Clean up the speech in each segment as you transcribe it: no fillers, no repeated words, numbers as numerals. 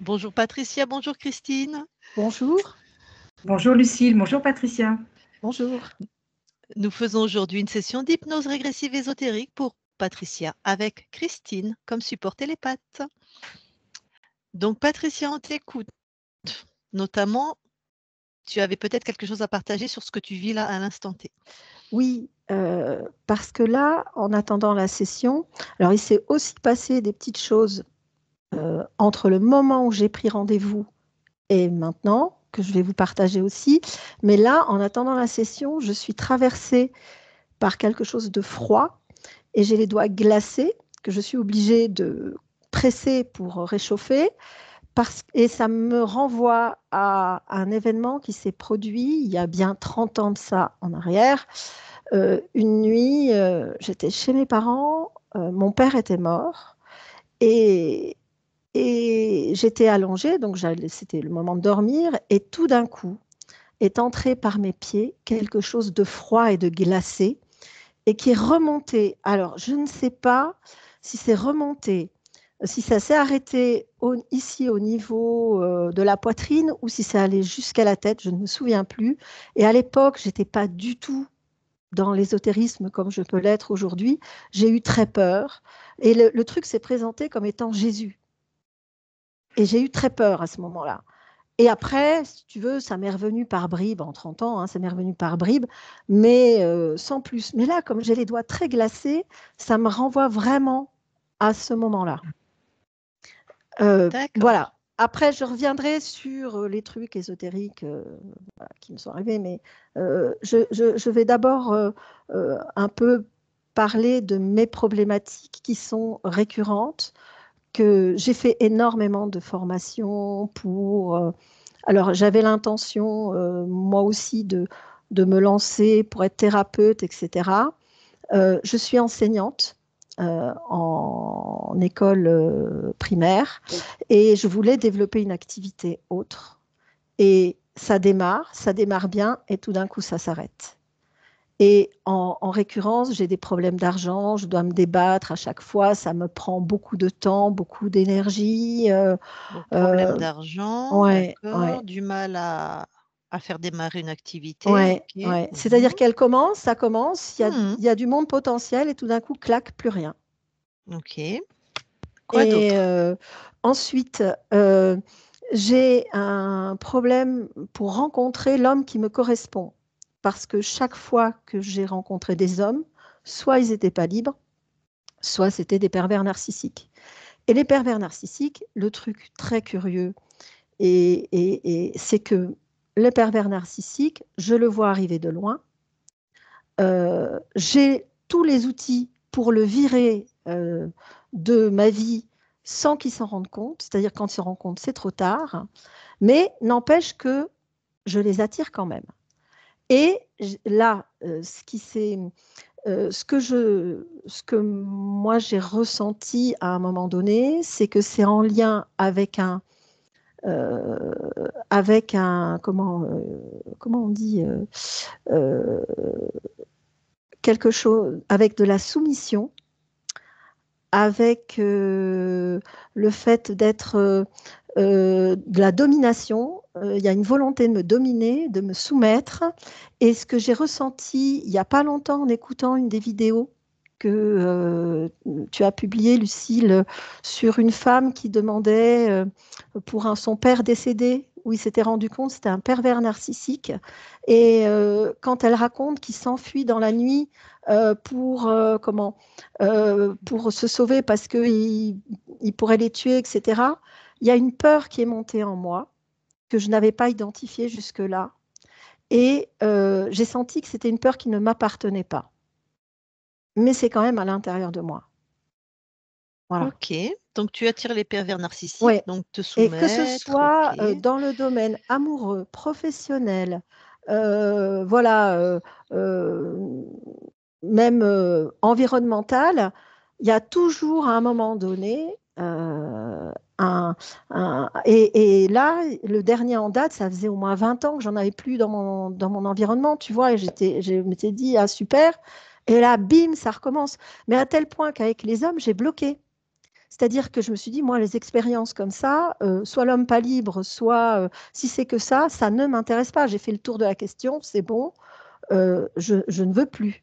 Bonjour Patricia, bonjour Christine. Bonjour. Bonjour Lucille, bonjour Patricia. Bonjour. Nous faisons aujourd'hui une session d'hypnose régressive ésotérique pour Patricia avec Christine comme support télépathe. Donc Patricia, on t'écoute. Notamment, tu avais peut-être quelque chose à partager sur ce que tu vis là à l'instant T. Oui, parce que là, en attendant la session, alors il s'est aussi passé des petites choses entre le moment où j'ai pris rendez-vous et maintenant, que je vais vous partager aussi. Mais là, en attendant la session, je suis traversée par quelque chose de froid et j'ai les doigts glacés que je suis obligée de presser pour réchauffer. Et ça me renvoie à un événement qui s'est produit il y a bien 30 ans de ça en arrière. Une nuit, j'étais chez mes parents, mon père était mort et, et j'étais allongée, donc c'était le moment de dormir, et tout d'un coup est entré par mes pieds quelque chose de froid et de glacé et qui est remonté. Alors, je ne sais pas si c'est remonté, si ça s'est arrêté ici au niveau de la poitrine ou si c'est allé jusqu'à la tête, je ne me souviens plus. Et à l'époque, je n'étais pas du tout dans l'ésotérisme comme je peux l'être aujourd'hui. J'ai eu très peur. Et le truc s'est présenté comme étant Jésus. Et j'ai eu très peur à ce moment-là. Et après, si tu veux, ça m'est revenu par bribes, en 30 ans, hein, ça m'est revenu par bribes, mais sans plus. Mais là, comme j'ai les doigts très glacés, ça me renvoie vraiment à ce moment-là. D'accord. Voilà. Après, je reviendrai sur les trucs ésotériques voilà, qui me sont arrivés, mais je vais d'abord un peu parler de mes problématiques qui sont récurrentes, que j'ai fait énormément de formations pour... alors, j'avais l'intention, moi aussi, de me lancer pour être thérapeute, etc. Je suis enseignante en école primaire et je voulais développer une activité autre. Et ça démarre bien et tout d'un coup, ça s'arrête. Et en récurrence, j'ai des problèmes d'argent, je dois me débattre à chaque fois, ça me prend beaucoup de temps, beaucoup d'énergie. Donc problème d'argent, Ouais, d'accord. ouais. Du mal à faire démarrer une activité, Ouais, ok. ouais. C'est-à-dire qu'elle commence, ça commence, Mhm. il y a du monde potentiel et tout d'un coup, clac, plus rien. Ok. Quoi Et d'autre? ensuite, j'ai un problème pour rencontrer l'homme qui me correspond. Parce que chaque fois que j'ai rencontré des hommes, soit ils n'étaient pas libres, soit c'était des pervers narcissiques. Et les pervers narcissiques, le truc très curieux, c'est que le pervers narcissique, je le vois arriver de loin. J'ai tous les outils pour le virer de ma vie sans qu'il s'en rende compte. C'est-à-dire quand il se rend compte, c'est trop tard. Mais n'empêche que je les attire quand même. Et là, ce que moi j'ai ressenti à un moment donné, c'est que c'est en lien euh, comment on dit, euh, quelque chose, avec de la soumission, avec le fait d'être de la domination. Il y a une volonté de me dominer, de me soumettre. Et ce que j'ai ressenti il n'y a pas longtemps en écoutant une des vidéos que tu as publiées, Lucille, sur une femme qui demandait pour son père décédé, où il s'était rendu compte que c'était un pervers narcissique. Et quand elle raconte qu'il s'enfuit dans la nuit pour se sauver parce qu'il il pourrait les tuer, etc. Il y a une peur qui est montée en moi que je n'avais pas identifiée jusque-là. Et j'ai senti que c'était une peur qui ne m'appartenait pas. Mais c'est quand même à l'intérieur de moi. Voilà. Ok. Donc tu attires les pervers narcissiques, Ouais. donc te Et que ce soumettre, soit ok. dans le domaine amoureux, professionnel, voilà, même environnemental, il y a toujours à un moment donné et là, le dernier en date, ça faisait au moins 20 ans que j'en avais plus dans mon environnement, tu vois, et je m'étais dit, ah super, et là, bim, ça recommence. Mais à tel point qu'avec les hommes, j'ai bloqué. C'est-à-dire que je me suis dit, moi, les expériences comme ça, soit l'homme pas libre, soit si c'est que ça ne m'intéresse pas. J'ai fait le tour de la question, c'est bon, je ne veux plus.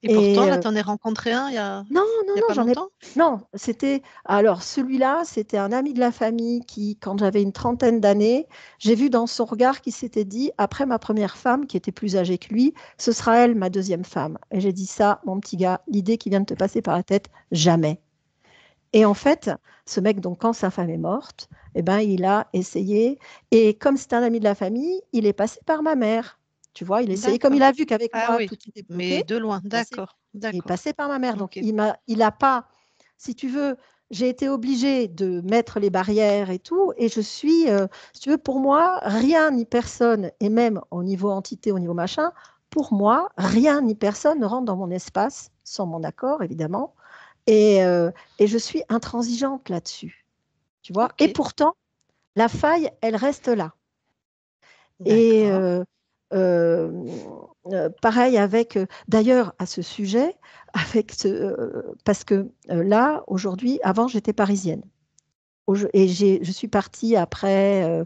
Et pourtant, Et là, tu en as rencontré un il y a non, pas j'en ai. longtemps? Non, c'était. Alors, celui-là, c'était un ami de la famille qui, quand j'avais une trentaine d'années, j'ai vu dans son regard qu'il s'était dit, après ma première femme, qui était plus âgée que lui, ce sera elle, ma deuxième femme. Et j'ai dit ça, mon petit gars, l'idée qui vient de te passer par la tête, jamais. Et en fait, ce mec, donc, quand sa femme est morte, eh ben, il a essayé. Et comme c'est un ami de la famille, il est passé par ma mère. Tu vois, il a essayé. Comme il D'accord. a vu qu'avec Ah moi, oui, tout était mais bloqué, de loin. D'accord, il est d'accord. passé par ma mère. Donc, OK. il a pas, si tu veux, j'ai été obligée de mettre les barrières et tout. Et je suis, si tu veux, pour moi, rien ni personne, et même au niveau entité, au niveau machin, pour moi, rien ni personne ne rentre dans mon espace, sans mon accord, évidemment. Et je suis intransigeante là-dessus, tu vois. Et OK, pourtant, la faille, elle reste là. Et d'accord. euh, pareil avec, d'ailleurs, à ce sujet, parce que là, aujourd'hui, avant, j'étais parisienne. Et je suis partie après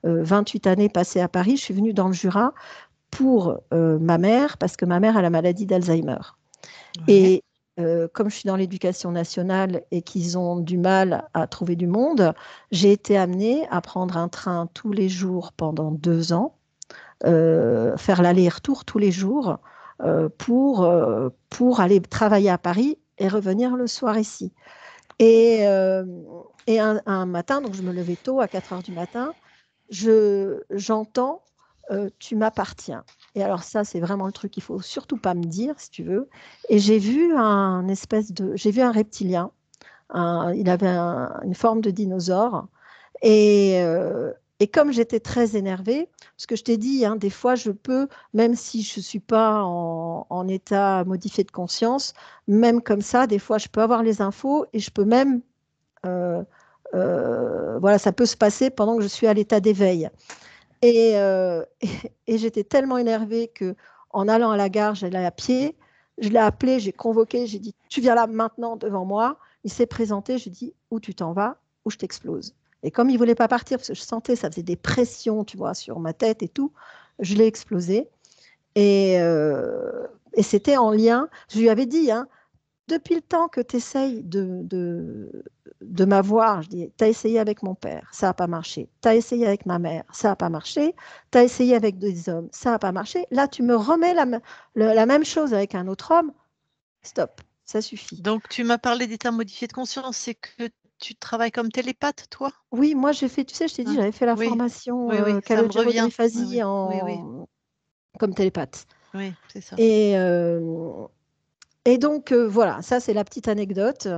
28 années passées à Paris. Je suis venue dans le Jura pour ma mère, parce que ma mère a la maladie d'Alzheimer. Ouais. Et comme je suis dans l'éducation nationale et qu'ils ont du mal à trouver du monde, j'ai été amenée à prendre un train tous les jours pendant 2 ans, faire l'aller-retour tous les jours pour aller travailler à Paris et revenir le soir ici. Et un matin, donc je me levais tôt à 4 heures du matin, j'entends tu m'appartiens. Et alors ça, c'est vraiment le truc qu'il faut surtout pas me dire, si tu veux. Et j'ai vu un reptilien. Il avait une forme de dinosaure. Et, euh, et comme j'étais très énervée, parce que je t'ai dit, hein, des fois, je peux, même si je ne suis pas en état modifié de conscience, même comme ça, des fois, je peux avoir les infos et je peux même, euh, voilà, ça peut se passer pendant que je suis à l'état d'éveil. Et j'étais tellement énervée que, en allant à la gare, j'allais à pied. Je l'ai appelé, j'ai convoqué, j'ai dit, tu viens là maintenant devant moi. Il s'est présenté, je lui ai dit, où tu t'en vas, ou je t'explose. Et comme il ne voulait pas partir, parce que je sentais, ça faisait des pressions, tu vois, sur ma tête et tout, je l'ai explosé. Et c'était en lien, je lui avais dit, hein, depuis le temps que tu essayes de m'avoir, je dis, tu as essayé avec mon père, ça n'a pas marché. Tu as essayé avec ma mère, ça n'a pas marché. Tu as essayé avec des hommes, ça n'a pas marché. Là, tu me remets la même chose avec un autre homme. Stop, ça suffit. Donc, tu m'as parlé d'état modifié de conscience, c'est que tu travailles comme télépathe, toi? Oui, moi, j'ai fait, tu sais, je t'ai dit, Hein? j'avais fait la Oui, formation oui, oui, ça me revient. Oui, Calogero-Dreyfasi oui, oui, oui, comme télépathe. oui, c'est ça. Et, euh, et donc, voilà, ça, c'est la petite anecdote.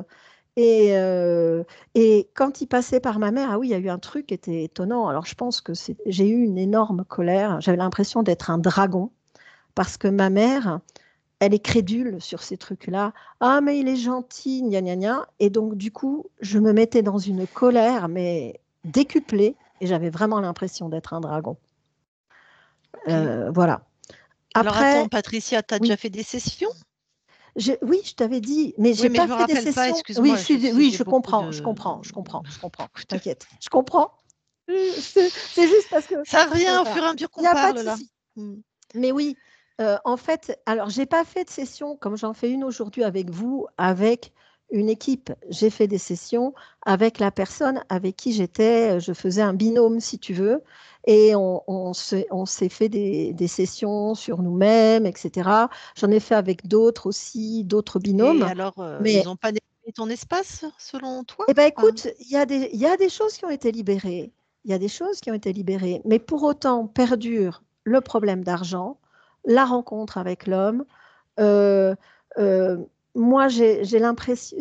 Et, euh, et quand il passait par ma mère, ah oui, il y a eu un truc qui était étonnant. Alors, je pense que j'ai eu une énorme colère. J'avais l'impression d'être un dragon parce que ma mère, elle est crédule sur ces trucs-là. Ah, mais il est gentil, gna gna gna. Et donc, du coup, je me mettais dans une colère, mais décuplée. Et j'avais vraiment l'impression d'être un dragon. OK. Voilà. Alors attends, Après, Patricia, tu as déjà oui, fait des sessions? oui, je t'avais dit, mais Oui, j'ai mais je pas me fait des rappelle pas, sessions. Oui, excuse-moi, tu sais, oui, j'ai beaucoup de je comprends. beaucoup de T'inquiète, je comprends. C'est juste parce que ça revient au voilà, fur et à mesure il n'y qu'on a pas de parle là. souci. Mmh. Mais oui, en fait, alors j'ai pas fait de session comme j'en fais une aujourd'hui avec vous, avec une équipe. J'ai fait des sessions avec la personne avec qui j'étais. Je faisais un binôme, si tu veux, et on s'est fait des sessions sur nous-mêmes, etc. J'en ai fait avec d'autres aussi, d'autres Et binômes. alors, ils Mais n'ont pas nettoyé ton espace selon toi? eh ben, Enfin, écoute, il y a des choses qui ont été libérées. Il y a des choses qui ont été libérées. Mais pour autant, perdure le problème d'argent, la rencontre avec l'homme. Euh, euh, Moi, j'ai l'impression,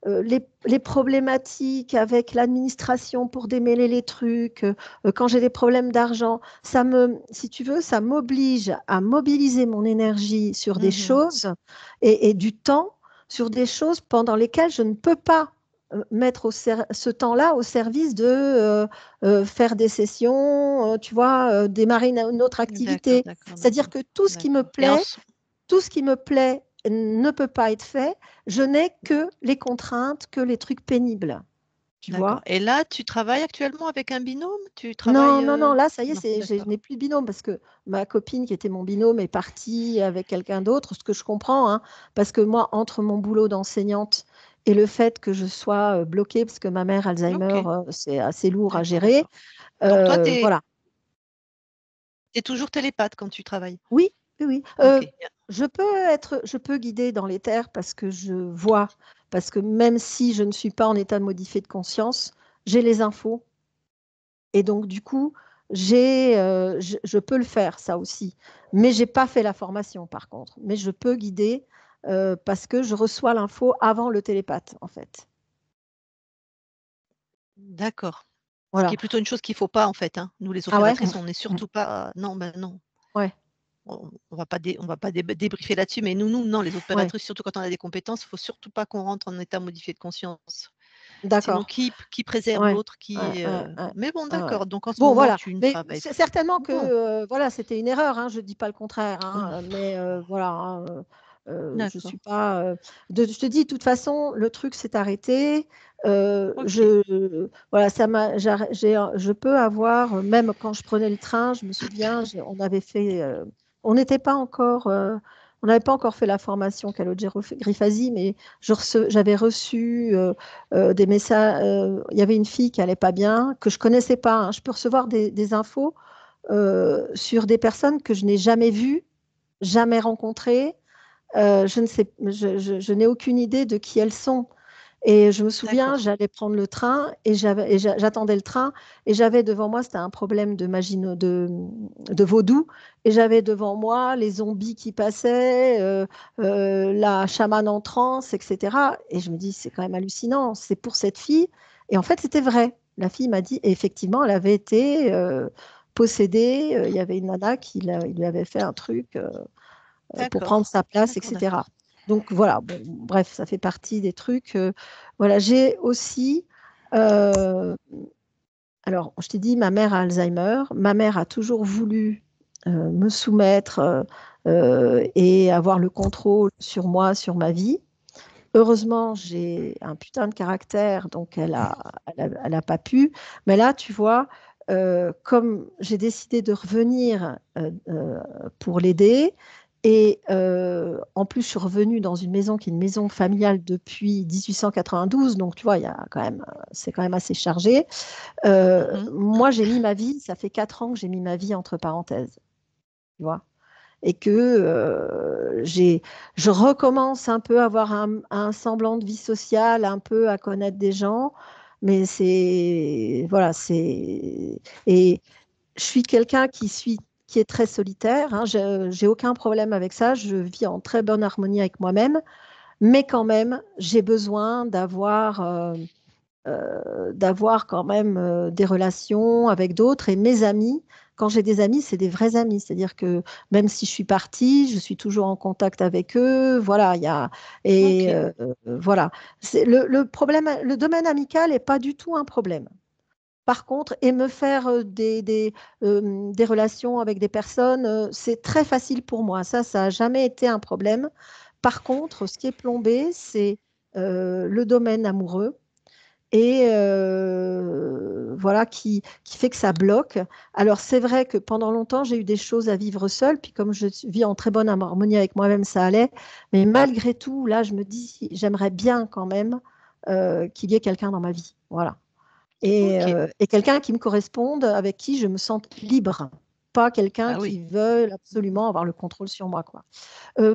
les problématiques avec l'administration pour démêler les trucs, quand j'ai des problèmes d'argent, si tu veux, ça m'oblige à mobiliser mon énergie sur des mmh. choses et du temps sur des choses pendant lesquelles je ne peux pas mettre ce temps-là au service de faire des sessions, tu vois, démarrer une autre D'accord, activité. d'accord, C'est-à-dire d'accord, que tout ce qui me d'accord. Et en plaît, tout ce qui me plaît ne peut pas être fait, je n'ai que les contraintes, que les trucs pénibles. Tu D'accord. vois? Et là, tu travailles actuellement avec un binôme? Tu Non, travailles non, là, ça y Non, est, je d'accord. n'ai plus de binôme parce que ma copine qui était mon binôme est partie avec quelqu'un d'autre, ce que je comprends, hein, parce que moi, entre mon boulot d'enseignante et le fait que je sois bloquée, parce que ma mère Alzheimer, Ok, c'est assez lourd à d'accord, gérer, d'accord. Donc toi, tu voilà. es toujours télépathe quand tu travailles? Oui, oui, oui. Ok. Je peux guider dans les terres parce que je vois, parce que même si je ne suis pas en état modifié de conscience, j'ai les infos. Et donc, du coup, je peux le faire, ça aussi. Mais je n'ai pas fait la formation, par contre. Mais je peux guider parce que je reçois l'info avant le télépathe, en fait. D'accord. Ce qui Voilà. est plutôt une chose qu'il ne faut pas en fait, hein. Nous les Ah ouais? opératrices, on n'est surtout pas non, ben non. Ouais, On va pas débriefer là-dessus, mais nous, non, les ouais. opératrices, surtout quand on a des compétences, il ne faut surtout pas qu'on rentre en état modifié de conscience. Sinon, D'accord. qui préserve Ouais, l'autre, ouais, ouais, ouais, mais bon, ouais, ouais. d'accord, donc en ce Bon, moment, voilà. tu ne Mais travailles c'est plus. certainement que Bon, voilà, c'était une erreur, hein, je ne dis pas le contraire, mmh, hein, mais voilà, hein, je ne d'accord, suis pas. Je te dis, de toute façon, le truc s'est arrêté. OK. Voilà, je peux avoir, même quand je prenais le train, je me souviens, on avait fait, on n'était pas encore, on n'avait pas encore fait la formation calogéraphasie, mais j'avais reçu des messages. Il y avait une fille qui allait pas bien, que je connaissais pas, hein. Je peux recevoir des infos sur des personnes que je n'ai jamais vues, jamais rencontrées. Je ne sais, je n'ai aucune idée de qui elles sont. Et je me souviens, D'accord, j'allais prendre le train j'attendais le train et j'avais devant moi, c'était un problème de vaudou, et j'avais devant moi les zombies qui passaient, la chamane en transe, etc. Et je me dis, c'est quand même hallucinant, c'est pour cette fille. Et en fait, c'était vrai. La fille m'a dit, et effectivement, elle avait été possédée. Il y avait une nana il lui avait fait un truc pour prendre d'accord, sa place, d'accord, etc. d'accord. Donc voilà, bon, bref, ça fait partie des trucs. Voilà, j'ai aussi, euh, alors je t'ai dit, ma mère a Alzheimer. Ma mère a toujours voulu me soumettre et avoir le contrôle sur moi, sur ma vie. Heureusement, j'ai un putain de caractère, donc elle a pas pu. Mais là, tu vois, comme j'ai décidé de revenir pour l'aider, et en plus, je suis revenue dans une maison qui est une maison familiale depuis 1892, donc tu vois, c'est quand même assez chargé. Mmh. Moi, j'ai mis ma vie, ça fait 4 ans que j'ai mis ma vie entre parenthèses, tu vois, et que je recommence un peu à avoir un semblant de vie sociale, un peu à connaître des gens, mais voilà, et je suis quelqu'un qui est très solitaire, hein, j'ai aucun problème avec ça, je vis en très bonne harmonie avec moi-même, mais quand même, j'ai besoin d'avoir quand même des relations avec d'autres. Et mes amis, quand j'ai des amis, c'est des vrais amis. C'est-à-dire que même si je suis partie, je suis toujours en contact avec eux. Voilà, et OK. voilà. Le problème, le domaine amical n'est pas du tout un problème. Par contre, et me faire des relations avec des personnes, c'est très facile pour moi. Ça n'a jamais été un problème. Par contre, ce qui est plombé, c'est le domaine amoureux et voilà qui fait que ça bloque. Alors c'est vrai que pendant longtemps j'ai eu des choses à vivre seule, puis comme je vis en très bonne harmonie avec moi-même, ça allait. Mais malgré tout, là je me dis j'aimerais bien quand même qu'il y ait quelqu'un dans ma vie, voilà. OK. Et quelqu'un qui me corresponde, avec qui je me sente libre, pas quelqu'un Bah oui. qui veut Mmh. absolument avoir le contrôle sur moi, quoi.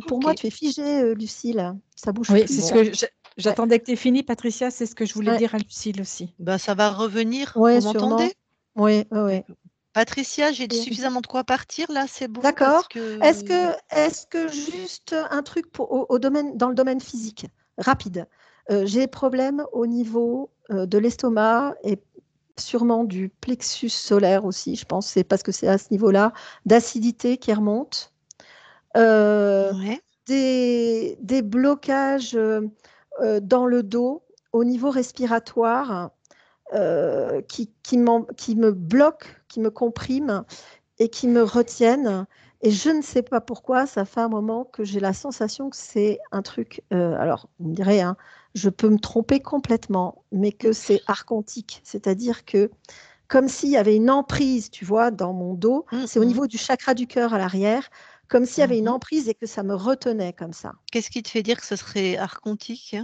Pour moi, OK. tu es figée, Lucille, ça bouge Oui, plus. c'est ce Bon, que Ouais, j'attendais que tu aies fini, Patricia. C'est ce que je voulais ouais, dire à Lucille aussi. ben, ça va revenir. ouais, Vous sûrement. m'entendez? Oui, oui, D'accord. Patricia, j'ai oui. suffisamment de quoi partir là, c'est bon parce D'accord. que Est-ce que juste un truc au domaine, dans le domaine physique, rapide. J'ai des problèmes au niveau de l'estomac et sûrement du plexus solaire aussi, je pense, c'est parce que c'est à ce niveau-là, d'acidité qui remonte. Euh, ouais, des blocages dans le dos au niveau respiratoire qui me bloquent, qui me compriment et qui me retiennent. Et je ne sais pas pourquoi, ça fait un moment que j'ai la sensation que c'est un truc, alors vous me direz, hein, je peux me tromper complètement, mais que c'est archontique. C'est-à-dire que comme s'il y avait une emprise, tu vois, dans mon dos, c'est au niveau du chakra du cœur à l'arrière, comme s'il y avait une emprise et que ça me retenait comme ça. Qu'est-ce qui te fait dire que ce serait archontique?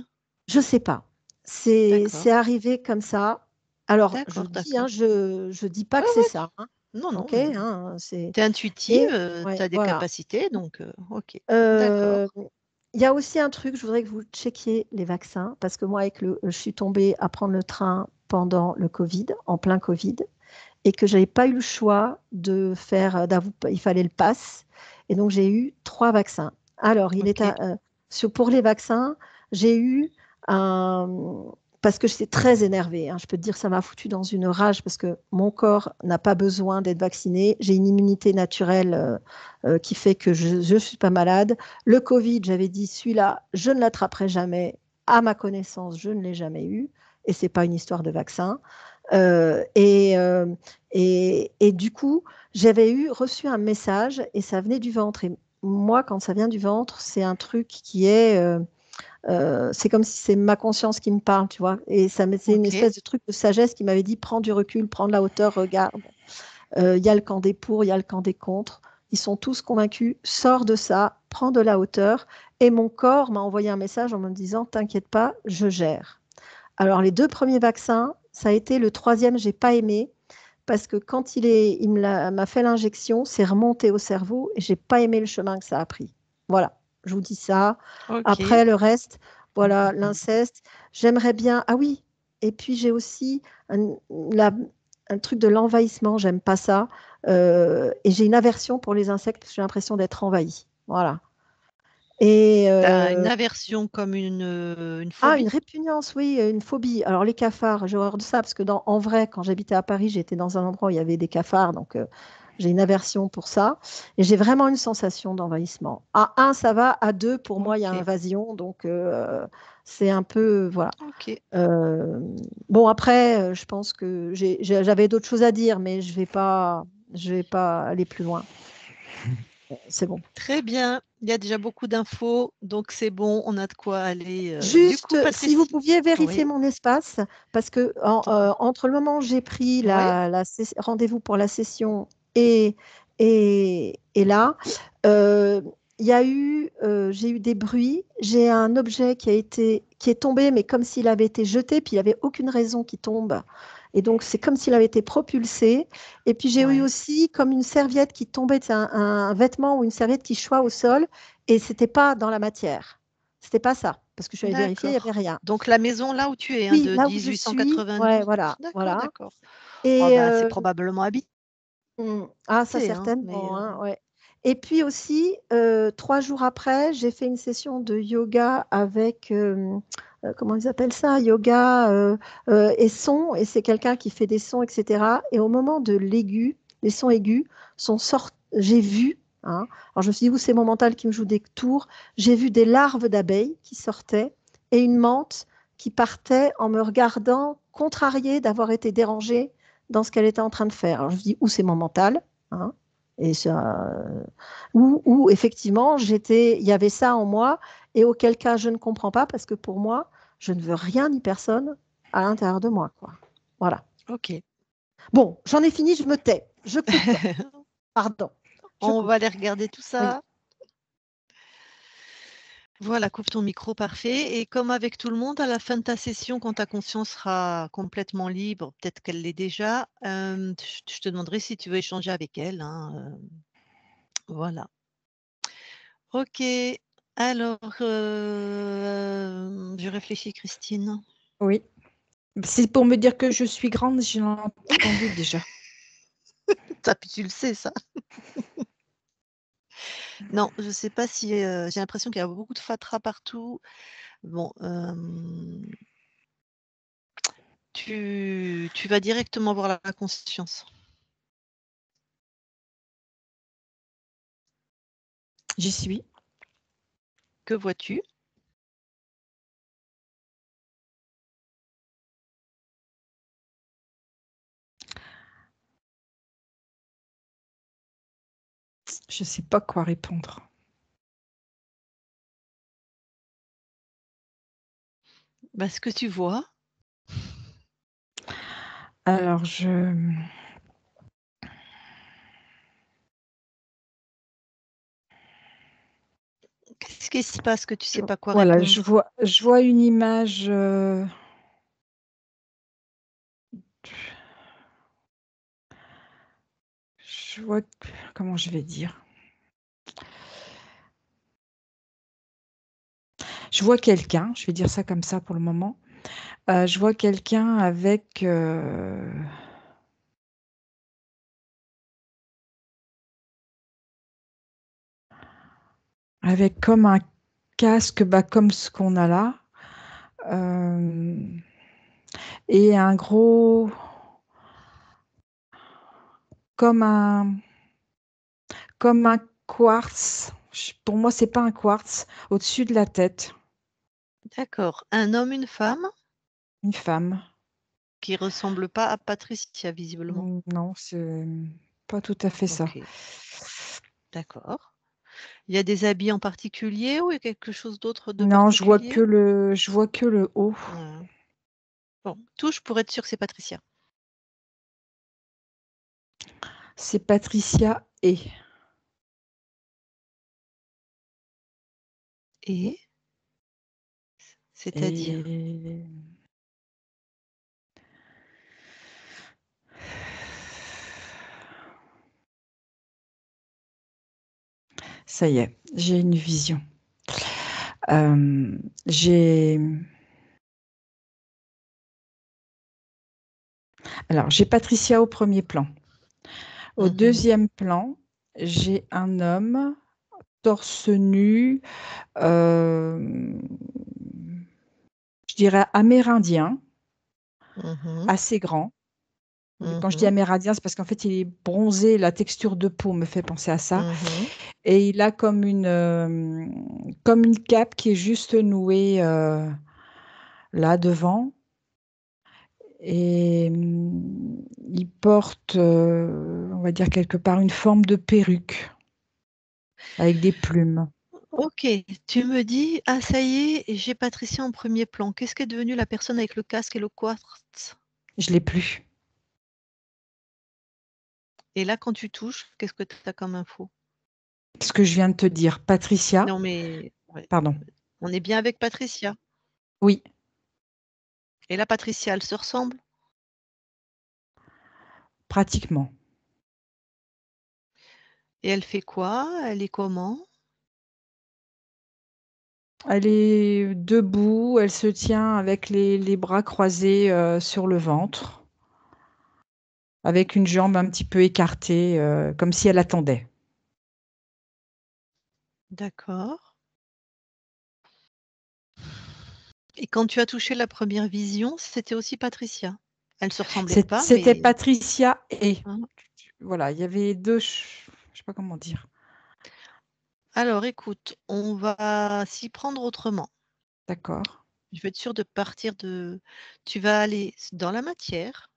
Je ne sais pas. C'est D'accord, arrivé comme ça. Alors, je d'accord, dis, hein, d'accord. je dis pas Ouais, que c'est ouais, ça, hein. non, non, OK, hein, c'est tu es intuitive, et tu ouais, as des voilà. capacités, donc OK. Heu, D'accord, il y a aussi un truc, je voudrais que vous checkiez les vaccins parce que moi je suis tombée à prendre le train pendant le covid, en plein covid et que j'avais pas eu le choix de faire, il fallait le pass et donc j'ai eu 3 vaccins. Alors il est OK. pour les vaccins, j'ai eu un parce que j'étais très énervée, hein, je peux te dire ça m'a foutu dans une rage parce que mon corps n'a pas besoin d'être vacciné. J'ai une immunité naturelle, qui fait que je suis pas malade. Le covid, j'avais dit: «Celui-là, je ne l'attraperai jamais». À ma connaissance, je ne l'ai jamais eu et c'est pas une histoire de vaccin. Euh, et, euh, et du coup, reçu un message et ça venait du ventre. Et moi, quand ça vient du ventre, c'est un truc qui est, c'est comme si c'est ma conscience qui me parle, tu vois. Et c'est une OK. espèce de truc de sagesse qui m'avait dit, prends du recul, prends de la hauteur, regarde. Il y a le camp des pour, il y a le camp des contre. Ils sont tous convaincus, sors de ça, prends de la hauteur. Et mon corps m'a envoyé un message en me disant, t'inquiète pas, je gère. Alors, les 2 premiers vaccins, ça a été le troisième, j'ai pas aimé parce que quand m'a fait l'injection, c'est remonté au cerveau et j'ai pas aimé le chemin que ça a pris. Voilà, je vous dis ça. OK. Après, le reste, voilà, l'inceste, j'aimerais bien. Ah oui, et puis j'ai aussi la- un truc de l'envahissement, j'aime pas ça. Et j'ai une aversion pour les insectes parce que j'ai l'impression d'être envahie. Voilà. Et Tu as une aversion comme une une phobie? répugnance, oui, une phobie. Alors les cafards, j'ai horreur de ça parce que en vrai, quand j'habitais à Paris, j'étais dans un endroit où il y avait des cafards, donc j'ai une aversion pour ça. Et j'ai vraiment une sensation d'envahissement. À un, ça va. À deux, pour moi, il y a OK, invasion. Donc c'est un peu, voilà. OK. Euh, bon, après, je pense que j'avais d'autres choses à dire, mais je vais pas aller plus loin. C'est bon. Très bien, il y a déjà beaucoup d'infos, donc c'est bon, on a de quoi aller, du coup, Juste, si vous Patricie pouviez vérifier oui, mon espace, parce que entre le moment où j'ai pris oui, rendez-vous pour la session et, et là, euh, j'ai eu des bruits. J'ai un objet qui est tombé, mais comme s'il avait été jeté, puis il n'y avait aucune raison qu'il tombe. Et donc, c'est comme s'il avait été propulsé. Et puis, j'ai eu ouais. aussi comme une serviette qui tombait, c'est un vêtement ou une serviette qui choit au sol, et c'était pas dans la matière. C'était pas ça, parce que je suis allée vérifier, il n'y avait D'accord. rien. Donc la maison là où tu es, hein, Oui, de là où je suis, ouais, 1892? voilà, D'accord, voilà. d'accord. Oh Et bah, c'est probablement habité, ça hein, mais certainement, hein, ouais. Et puis aussi, 3 jours après, j'ai fait une session de yoga avec, comment ils appellent ça, yoga et son, et c'est quelqu'un qui fait des sons, etc. Et au moment de les sons aigus j'ai vu, hein, alors je me suis dit, où c'est mon mental qui me joue des tours, j'ai vu des larves d'abeilles qui sortaient et une menthe qui partait en me regardant, contrariée d'avoir été dérangée dans ce qu'elle était en train de faire. Alors je me dis, où c'est mon mental, hein, et ça, où effectivement, il y avait ça en moi, et auquel cas je ne comprends pas, parce que pour moi, je ne veux rien ni personne à l'intérieur de moi, quoi. Voilà. OK. Bon, j'en ai fini, je me tais. Je coupe. Pardon. Je On va coupe. aller regarder tout Oui. ça. Voilà, coupe ton micro, parfait. Et comme avec tout le monde, à la fin de ta session, quand ta conscience sera complètement libre, peut-être qu'elle l'est déjà, je te demanderai si tu veux échanger avec elle, hein, voilà. OK. Alors, je réfléchis, Christine. Oui. C'est pour me dire que je suis grande, j'ai entendu déjà. Ça, puis tu le sais ça? Non, je sais pas si, j'ai l'impression qu'il y a beaucoup de fatras partout. Bon, tu vas directement voir la conscience. J'y suis. Que vois-tu? Je ne sais pas quoi répondre. Ce que tu vois, Alors, qu'est-ce qui se passe que tu sais pas quoi voilà, répondre? je vois une image. Je vois, comment je vais dire? Je vois quelqu'un, je vais dire ça comme ça pour le moment. Je vois quelqu'un avec comme un casque, comme ce qu'on a là, et un gros, comme un, comme un quartz. Pour moi, c'est pas un quartz au-dessus de la tête, D'accord. Un homme, une femme une femme. qui ressemble pas à Patricia, visiblement. Non, c'est pas tout à fait ça. Ok, d'accord. Il y a des habits en particulier ou il y a quelque chose d'autre de Non, particulier? je vois que le haut. Ouais. Bon, touche pour être sûr que c'est Patricia. C'est Patricia et. Et c'est-à-dire? Et ça y est, j'ai une vision. J'ai j'ai Patricia au premier plan. Au Mhm, deuxième plan, j'ai un homme torse nu, euh, je dirais amérindien, mhm, assez grand. Quand je dis mhm, amérindien, c'est parce qu'en fait, il est bronzé, la texture de peau me fait penser à ça. mhm. Et il a comme une cape qui est juste nouée là devant. Et il porte, on va dire quelque part, une forme de perruque avec des plumes. Ok, tu me dis, ah ça y est, j'ai Patricia en premier plan. Qu'est-ce qu'est devenue la personne avec le casque et le quartz? Je l'ai plus. Et là, quand tu touches, qu'est-ce que tu as comme info? Ce que je viens de te dire, Patricia, Non, mais ouais, pardon. on est bien avec Patricia. Oui, Et là, Patricia, elle se ressemble? pratiquement. Et elle fait quoi? Elle est comment? Elle est debout, elle se tient avec les bras croisés sur le ventre, avec une jambe un petit peu écartée, comme si elle attendait. D'accord. Et quand tu as touché la première vision, c'était aussi Patricia? Elle se ressemblait pas, C'était mais Patricia et. hein. Voilà, il y avait deux, je sais pas comment dire. Alors écoute, on va s'y prendre autrement. D'accord. Je vais être sûre de partir de tu vas aller dans la matière,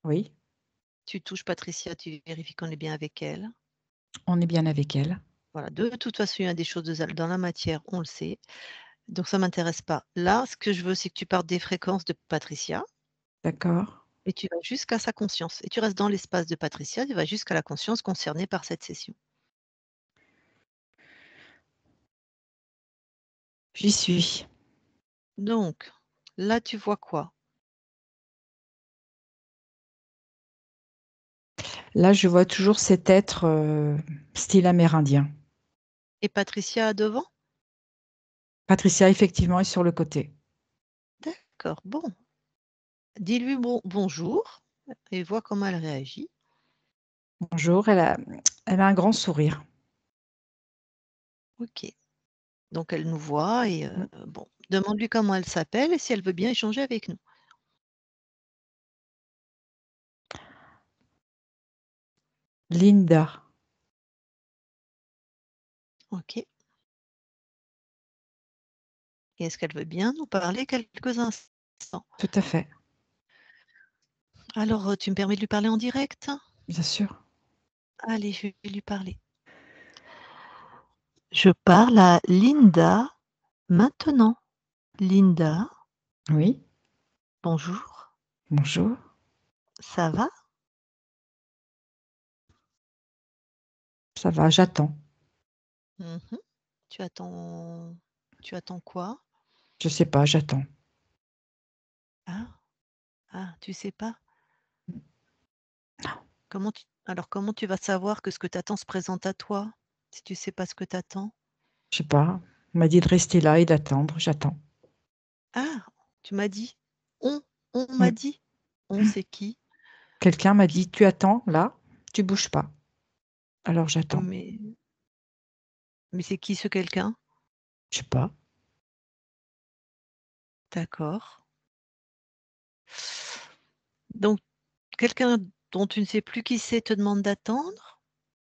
Oui, tu touches Patricia, tu vérifies qu'on est bien avec elle. on est bien avec elle. Voilà, de toute façon, il y a des choses dans la matière, on le sait, donc ça m'intéresse pas. Là, ce que je veux, c'est que tu partes des fréquences de Patricia D'accord. et tu vas jusqu'à sa conscience et tu restes dans l'espace de Patricia, tu vas jusqu'à la conscience concernée par cette session. J'y suis. Donc, là, tu vois quoi? Là, je vois toujours cet être style amérindien. Et Patricia devant? Patricia, effectivement, est sur le côté. D'accord, bon. Dis-lui bonjour et vois comment elle réagit. Bonjour, elle a un grand sourire. OK. Donc elle nous voit et bon, demande-lui comment elle s'appelle et si elle veut bien échanger avec nous. Linda, OK. Et est-ce qu'elle veut bien nous parler quelques instants? tout à fait, Alors, tu me permets de lui parler en direct? bien sûr. Allez, je vais lui parler. Je parle à Linda maintenant. Linda, Oui, bonjour. bonjour. Ça va? Ça va, j'attends. Mhm. Tu attends quoi? Je sais pas, j'attends. Ah, tu sais pas? Non, Comment tu vas savoir que ce que tu attends se présente à toi, si tu sais pas ce que tu attends? je sais pas. On m'a dit de rester là et d'attendre. J'attends. Ah, tu m'as dit. On, on m'a Mm. dit. On, c'est qui? Quelqu'un m'a dit, tu attends là, tu bouges pas. Alors j'attends. Mais, mais c'est qui ce quelqu'un? Je sais pas. D'accord. Donc, quelqu'un dont tu ne sais plus qui c'est te demande d'attendre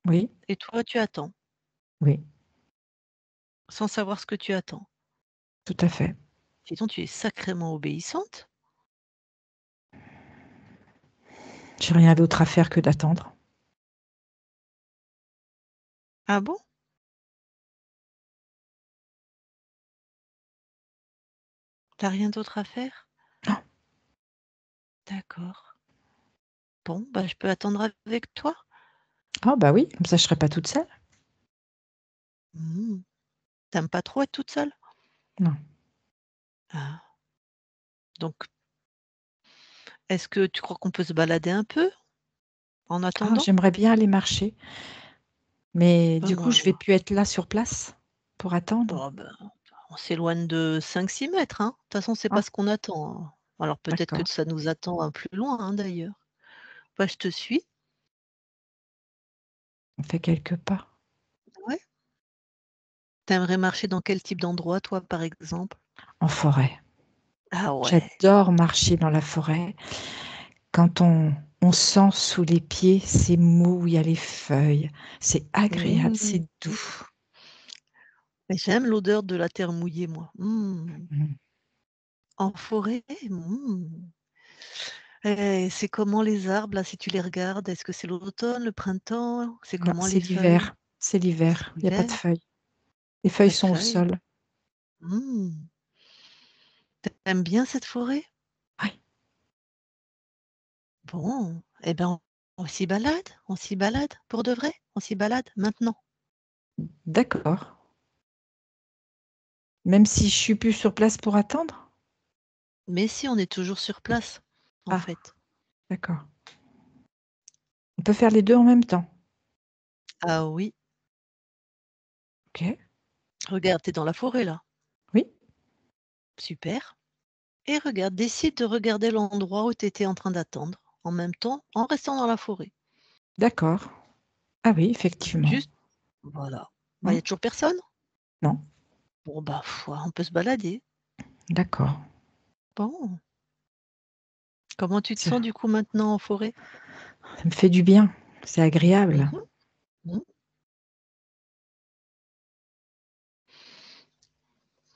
Oui, et toi, tu attends, oui, sans savoir ce que tu attends. tout à fait. Sinon, tu es sacrément obéissante. J'ai rien d'autre à faire que d'attendre. Ah bon? T'as rien d'autre à faire? Non. D'accord. Bon, bah, je peux attendre avec toi. Ah bah oui, comme ça je serai pas toute seule. Mmh. T'aimes pas trop être toute seule? Non. Ah. Donc, est-ce que tu crois qu'on peut se balader un peu en Ah, attendant? j'aimerais bien aller marcher, mais Bah, du coup moi, je vais plus être là sur place pour attendre. oh, ben, on s'éloigne de 5-6 mètres, hein. De toute façon, c'est pas Ah, ce qu'on attend, hein. Alors peut-être que d'accord. ça nous attend, plus loin, hein, d'ailleurs. Bah, je te suis. On fait quelques pas. Ouais. T'aimerais marcher dans quel type d'endroit, toi, par exemple? En forêt. Ah ouais. J'adore marcher dans la forêt. Quand on sent sous les pieds, c'est mou, il y a les feuilles. C'est agréable, Mmh. c'est doux. Mais j'aime l'odeur de la terre mouillée, moi. Mmh. Mm. En forêt, mmh. Et c'est comment les arbres, là, si tu les regardes? Est-ce que c'est l'automne, le printemps? C'est Non, comment c'est les feuilles? l'hiver. C'est C'est l'hiver. Il n'y a pas l'hiver? de feuilles. Les feuilles Pas de sont au feuilles? sol. Mmh. Tu bien cette forêt? Oui, Bon, eh ben, on s'y balade pour de vrai, on s'y balade maintenant. d'accord. Même si je suis plus sur place pour attendre? Mais si, on est toujours sur place, en Ah, fait. d'accord. On peut faire les deux en même temps. Ah oui, Ok. regarde, tu dans la forêt là. Oui, Super. Et regarde, décide de regarder l'endroit où tu étais en train d'attendre, en même temps, en restant dans la forêt. d'accord. Ah oui, effectivement. Juste, voilà. Bah, il y Hmm. a toujours personne? Non, Bon, bah, on peut se balader. d'accord. Bon. Comment tu te Ça, sens du coup maintenant en forêt? ça me fait du bien. C'est agréable. Mmh. Mmh.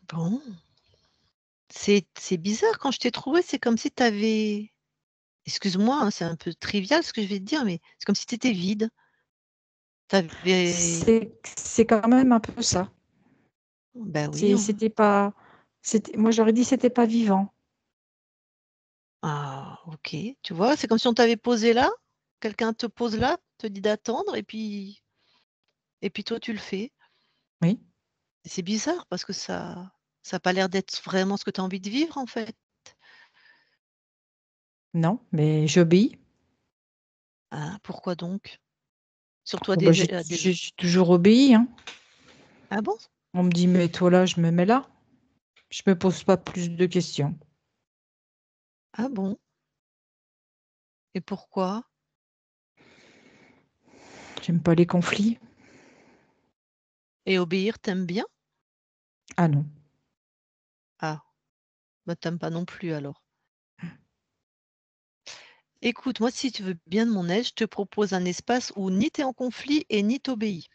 Bon. C'est bizarre quand je t'ai trouvé, c'est comme si tu avais excuse-moi, hein, c'est un peu trivial ce que je vais te dire, mais c'est comme si tu étais vide. Tu avais C'est quand même un peu ça. bah oui, on C'était pas. Moi, j'aurais dit c'était pas vivant. ah OK, tu vois? C'est comme si on t'avait posé là, quelqu'un te pose là, te dit d'attendre et puis toi tu le fais. Oui, Et c'est bizarre parce que ça a pas l'air d'être vraiment ce que tu as envie de vivre en fait. non, mais j'obéis. Ah, pourquoi donc? Surtout à Bon, bah, des j'ai toujours obéi, hein. ah bon? On me dit, mets-toi là, je me mets là. Je me pose pas plus de questions. Ah bon? Et pourquoi? J'aime pas les conflits. Et obéir, tu bien? Ah non. Ah, bah, tu pas non plus alors. Écoute, moi, si tu veux bien de mon aide, je te propose un espace où ni tu es en conflit et ni tu obéis.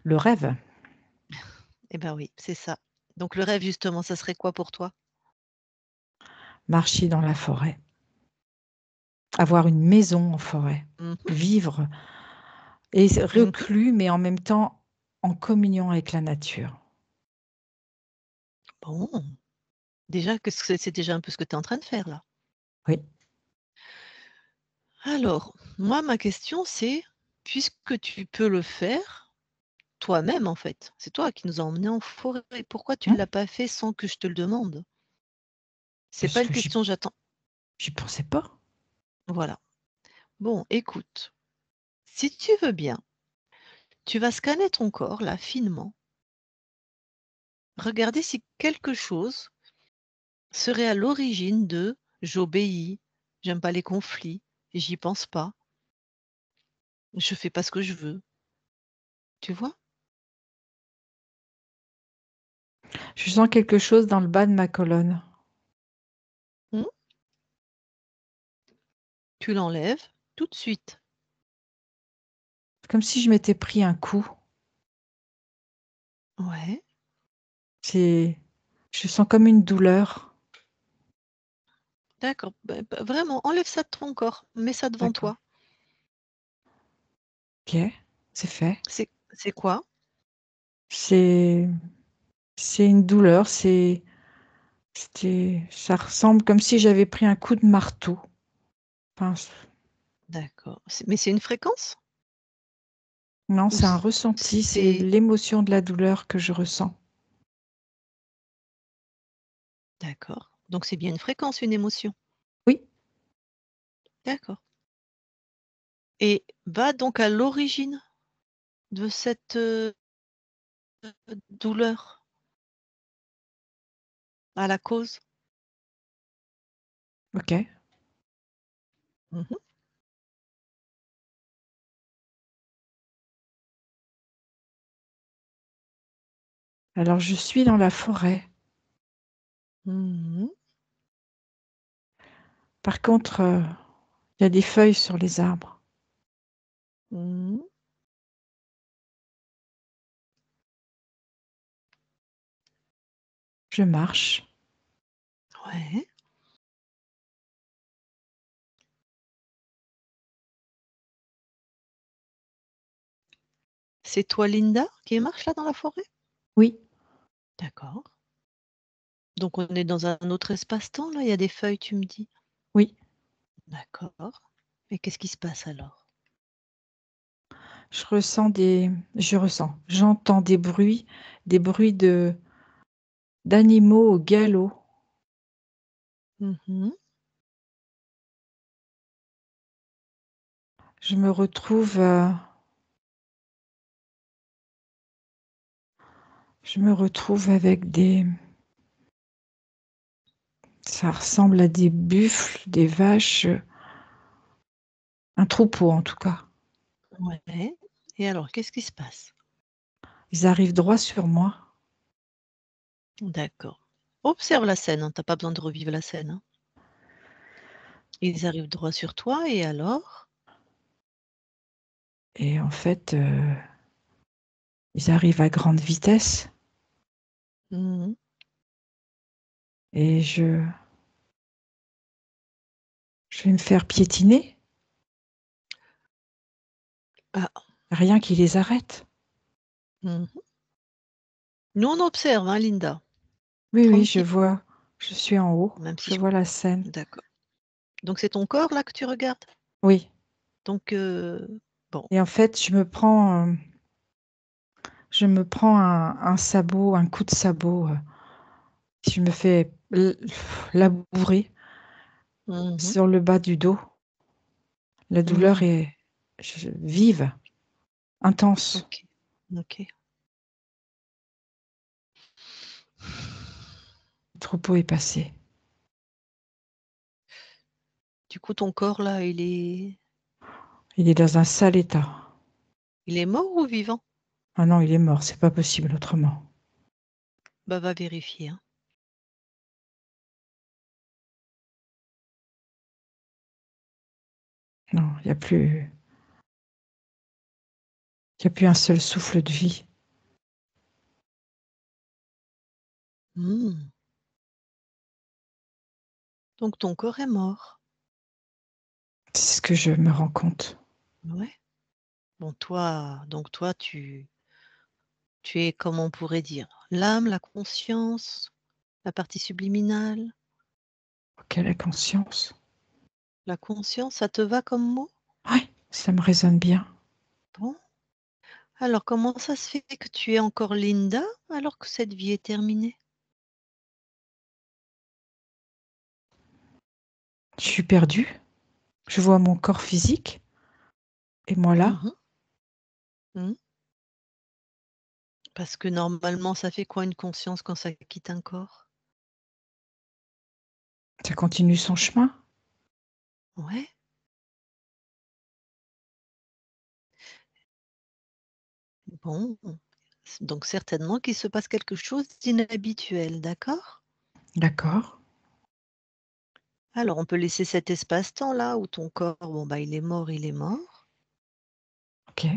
Le rêve, Eh ben oui, c'est ça. Donc le rêve, justement, ça serait quoi pour toi? marcher dans la forêt, avoir une maison en forêt, Mmh. vivre. Et Mhm. reclus, mais en même temps en communion avec la nature. Bon, déjà, c'est déjà un peu ce que tu es en train de faire là. Oui. Alors, moi, ma question, c'est, puisque tu peux le faire toi-même, en fait, c'est toi qui nous as emmenés en forêt, pourquoi tu ne Hein? l'as pas fait sans que je te le demande? C'est Parce pas une que question, j'attends. j'y pensais pas. Voilà. Bon, écoute, si tu veux bien, tu vas scanner ton corps, là, finement, regarder si quelque chose serait à l'origine de j'obéis, j'aime pas les conflits, j'y pense pas, je fais pas ce que je veux. Tu vois? Je sens quelque chose dans le bas de ma colonne. Mmh? Tu l'enlèves tout de suite. C'est comme si je m'étais pris un coup. Ouais, Je sens comme une douleur. d'accord. Vraiment, enlève ça de ton corps, mets ça devant D'accord. toi. Ok, c'est fait. C'est quoi? C'est, c'est une douleur. Ça ressemble comme si j'avais pris un coup de marteau. Enfin, D'accord. Mais c'est une fréquence? non, Ou c'est un ressenti. C'est c'est l'émotion de la douleur que je ressens. d'accord. Donc c'est bien une fréquence, une émotion. Oui, D'accord. Et va donc à l'origine de cette, douleur, à la cause. ok. Mmh. Alors, je suis dans la forêt. Mmh. Par contre, il y a des feuilles sur les arbres. Mmh. Je marche. Ouais. C'est toi Linda qui marche là dans la forêt? Oui, D'accord. Donc on est dans un autre espace-temps là, il y a des feuilles tu me dis? oui. D'accord. Et qu'est-ce qui se passe alors? J'entends des bruits d'animaux au galop. Mmh. Je me retrouve, avec ça ressemble à des buffles, des vaches, un troupeau en tout cas. Ouais. Et alors qu'est-ce qui se passe? Ils arrivent droit sur moi. D'accord. Observe la scène, hein, tu pas besoin de revivre la scène, hein. Ils arrivent droit sur toi et alors? Et en fait, ils arrivent à grande vitesse Mmh. et je vais me faire piétiner. Ah. Rien qui les arrête. Mmh. Nous on observe, hein, Linda. Oui, oui, je Tranquille, vois. Je suis en haut. même si Je je vois la scène. d'accord. Donc c'est ton corps là que tu regardes? Oui. Donc bon. Et en fait, je me prends un sabot, un coup de sabot. Je me fais labourer Mmh. sur le bas du dos. La douleur Mmh. est vive, intense. OK. OK. Le troupeau est passé. Du coup ton corps là, Il est dans un sale état. il est mort ou vivant? Ah non, il est mort, c'est pas possible autrement. Bah, va vérifier, hein. Non, il y a plus un seul souffle de vie. Mmh. Donc ton corps est mort. C'est ce que je me rends compte. Ouais. Bon, donc toi, tu es, comment on pourrait dire, l'âme, la conscience, la partie subliminale, Ok, la conscience. la conscience, ça te va comme mot? Oui, ça me résonne bien. Bon. Alors, comment ça se fait que tu es encore Linda alors que cette vie est terminée? Je suis perdue. Je vois mon corps physique et moi là. Mhm. Mhm. Parce que normalement, ça fait quoi une conscience quand ça quitte un corps? Ça continue son chemin. Ouais. Bon. Donc certainement qu'il se passe quelque chose d'inhabituel, d'accord? D'accord. Alors on peut laisser cet espace-temps là où ton corps, bon bah il est mort, il est mort. Ok.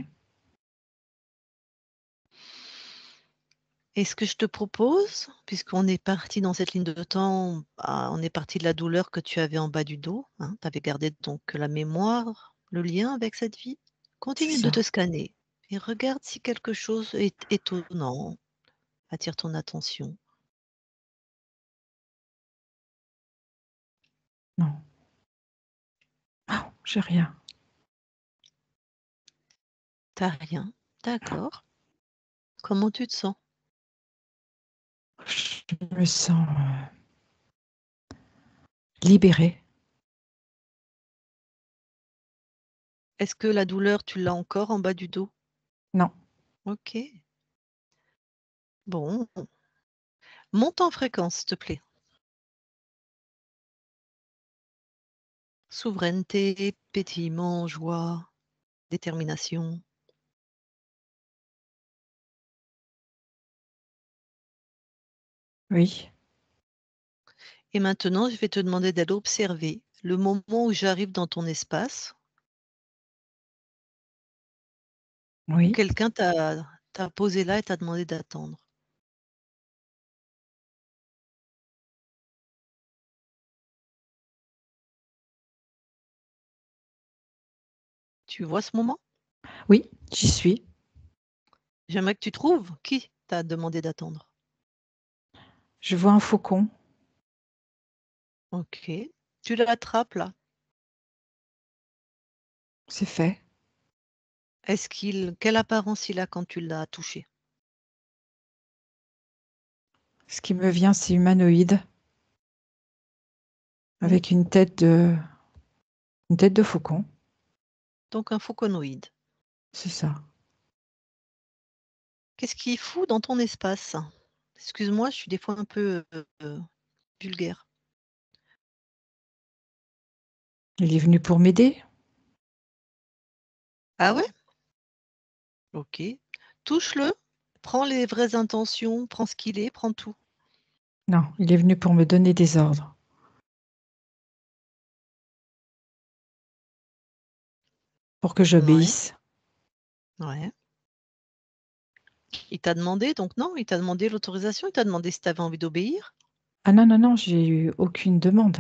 Et ce que je te propose, puisqu'on est parti dans cette ligne de temps, bah, on est parti de la douleur que tu avais en bas du dos, hein, tu avais gardé donc la mémoire, le lien avec cette vie. C'est Continue de te ça. scanner et regarde si quelque chose est étonnant attire ton attention. Non. Ah, j'ai rien. T'as rien. D'accord. Comment tu te sens? Je me sens libérée. Est-ce que la douleur, tu l'as encore en bas du dos? Non. Ok. Bon. Monte en fréquence, s'il te plaît. Souveraineté, pétillement, joie, détermination. Oui. Et maintenant, je vais te demander d'aller observer le moment où j'arrive dans ton espace, où Oui. quelqu'un t'a posé là et t'a demandé d'attendre. Tu vois ce moment? Oui, j'y suis. J'aimerais que tu trouves qui t'a demandé d'attendre. Je vois un faucon. Ok. Tu l'attrapes là. C'est fait. Quelle apparence il a quand tu l'as touché? Ce qui me vient, c'est humanoïde, Hmm. avec une tête de faucon. Donc un fauconoïde. C'est ça. Qu'est-ce qu'il fout dans ton espace? Excuse-moi, je suis des fois un peu vulgaire. Il est venu pour m'aider. Ah ouais? Ok. Touche-le, prends les vraies intentions, prends ce qu'il est, prends tout. Non, il est venu pour me donner des ordres, pour que Ouais, j'obéisse. ouais. Il t'a demandé, donc non, il t'a demandé l'autorisation, il t'a demandé si tu avais envie d'obéir. Ah non, non, non, j'ai eu aucune demande.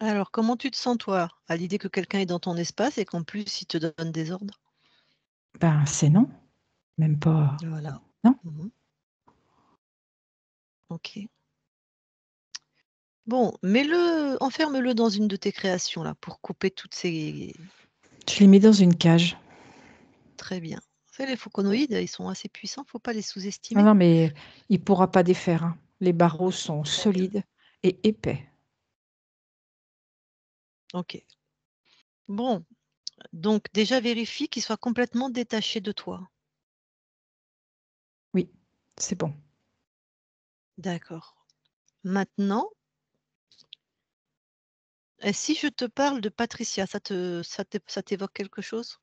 Alors, comment tu te sens, toi, à l'idée que quelqu'un est dans ton espace et qu'en plus, il te donne des ordres? Ben, c'est non, même pas. Voilà. Non, Mhm. Ok. Bon, enferme-le dans une de tes créations, là, pour couper toutes ces... je l'ai mis dans une cage. Très bien. C'est les fauconoïdes, ils sont assez puissants, faut pas les Non, sous-estimer. non, mais il pourra pas défaire, hein. Les barreaux sont Très bien. solides et épais. Ok. Bon, donc déjà vérifie qu'il soit complètement détaché de toi. Oui, c'est bon. D'accord. Maintenant, si je te parle de Patricia, ça t'évoque quelque chose?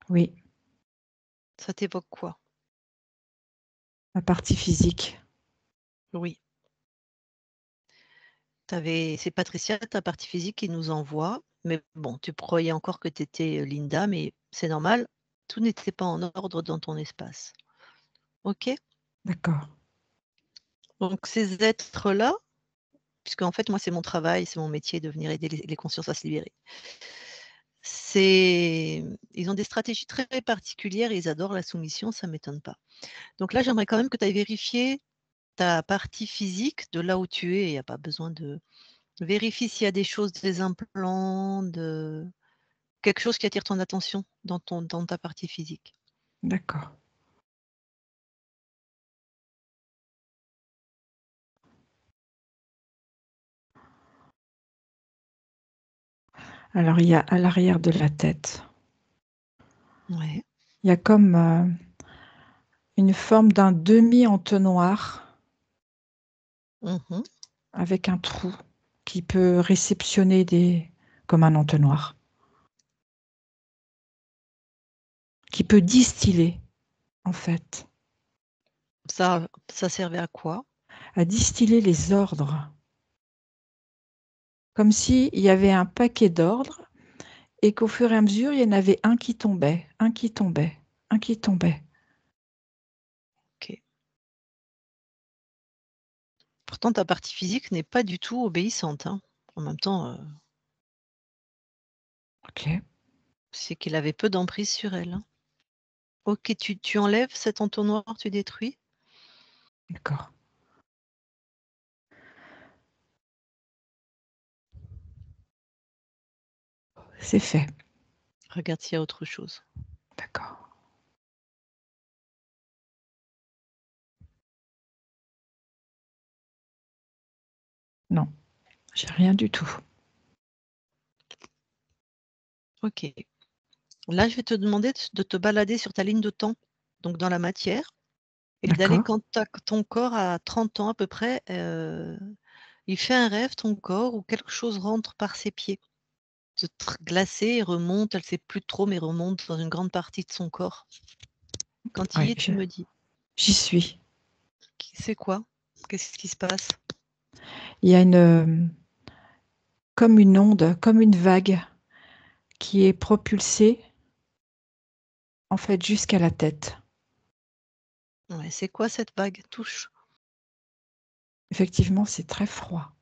Oui, Ça t'évoque quoi? la partie physique. Oui. C'est Patricia, ta partie physique, qui nous envoie. Mais bon, tu croyais encore que tu étais Linda, mais c'est normal. Tout n'était pas en ordre dans ton espace. OK? D'accord. Donc ces êtres-là, puisque en fait, moi, c'est mon travail, c'est mon métier de venir aider les consciences à se libérer. Ils ont des stratégies très particulières et ils adorent la soumission, ça ne m'étonne pas. Donc là, j'aimerais quand même que tu ailles vérifier ta partie physique de là où tu es. Il n'y a pas besoin de... Vérifie s'il y a des choses, des implants, quelque chose qui attire ton attention dans ta partie physique. D'accord. Alors, il y a à l'arrière de la tête, Ouais. il y a comme une forme d'un demi-entonnoir Mhm. avec un trou qui peut réceptionner comme un entonnoir, qui peut distiller, en fait, Ça servait à quoi? à distiller les ordres, comme s'il y avait un paquet d'ordres et qu'au fur et à mesure, il y en avait un qui tombait, un qui tombait, un qui tombait. Ok. Pourtant, ta partie physique n'est pas du tout obéissante, hein. En même temps, Ok, c'est qu'il avait peu d'emprise sur elle, hein. Ok, tu enlèves cet entonnoir, tu détruis. d'accord. C'est fait. Regarde s'il y a autre chose. D'accord. Non, j'ai rien du tout. Ok. Là, je vais te demander de te balader sur ta ligne de temps, donc dans la matière, et d'aller D'accord. quand ton corps a 30 ans à peu près, il fait un rêve, ton corps, où quelque chose rentre par ses pieds, glacé et remonte, elle ne sait plus trop, mais remonte dans une grande partie de son corps. Quand tu y Oui, es, tu me dis. j'y suis. C'est quoi? Qu'est-ce qui se passe? Il y a comme une onde, comme une vague qui est propulsée en fait jusqu'à la tête. Ouais, c'est quoi cette vague? Touche. Effectivement, c'est très froid.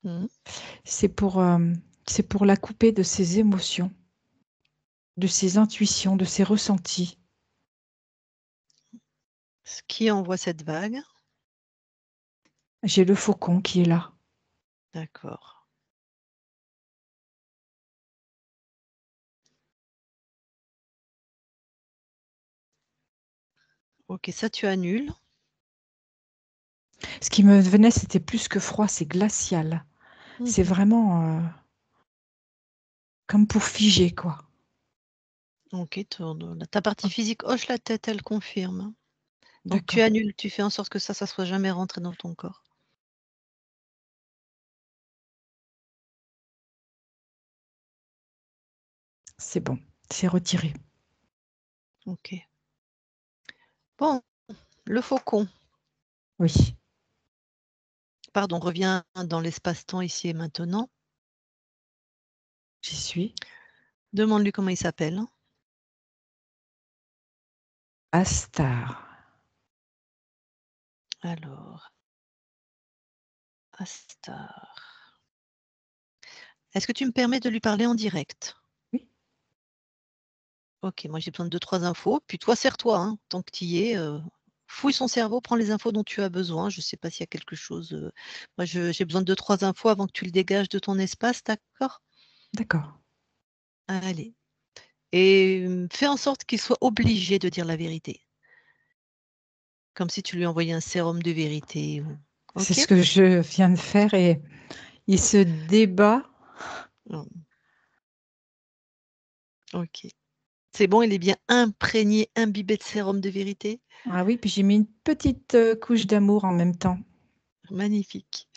Mmh. C'est pour la couper de ses émotions, de ses intuitions, de ses ressentis. Qui envoie cette vague? J'ai le faucon qui est là. D'accord. Ok, ça tu annules. Ce qui me venait, c'était plus que froid, c'est glacial. C'est Mhm. vraiment comme pour figer, quoi. Ok, ta partie physique hoche la tête, elle confirme. Donc tu D'accord. annules, tu fais en sorte que ça soit jamais rentré dans ton corps. C'est bon, c'est retiré. Ok. Bon, le faucon. Oui, Pardon, reviens dans l'espace-temps ici et maintenant. j'y suis. Demande-lui comment il s'appelle. Astar. Alors, Astar. Est-ce que tu me permets de lui parler en direct? Oui, Ok, moi j'ai besoin de 2-3 infos. Puis toi, sers-toi, hein, tant que tu y es. Fouille son cerveau, prends les infos dont tu as besoin. Je ne sais pas s'il y a quelque chose. Moi, j'ai besoin de 2-3 infos avant que tu le dégages de ton espace, d'accord? d'accord. Allez. Et fais en sorte qu'il soit obligé de dire la vérité. Comme si tu lui envoyais un sérum de vérité. C'est Ok? ce que je viens de faire et il se débat. Mm, ok. C'est bon, il est bien imprégné, imbibé de sérum de vérité? Ah oui, puis j'ai mis une petite couche d'amour en même temps. Magnifique.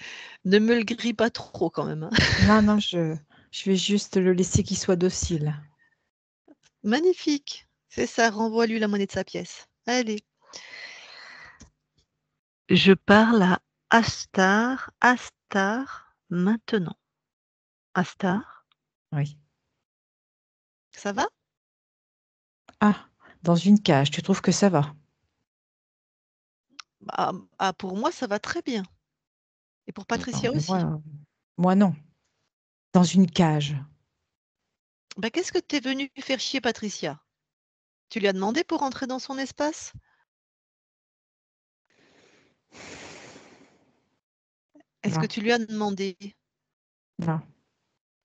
Ne me le grille pas trop quand même, hein. Non, non, je vais juste le laisser qu'il soit docile. Magnifique. C'est ça, renvoie-lui la monnaie de sa pièce. Allez. Je parle à Astar. Astar, maintenant. Astar, Oui. ça va? Ah, dans une cage, tu trouves que ça va? Pour moi, ça va très bien. Et pour Non, Patricia mais aussi. moi non. Dans une cage. Ben, qu'est-ce que tu es venu faire chier Patricia? Tu lui as demandé pour rentrer dans son espace? Est-ce que Non, tu lui as demandé? non.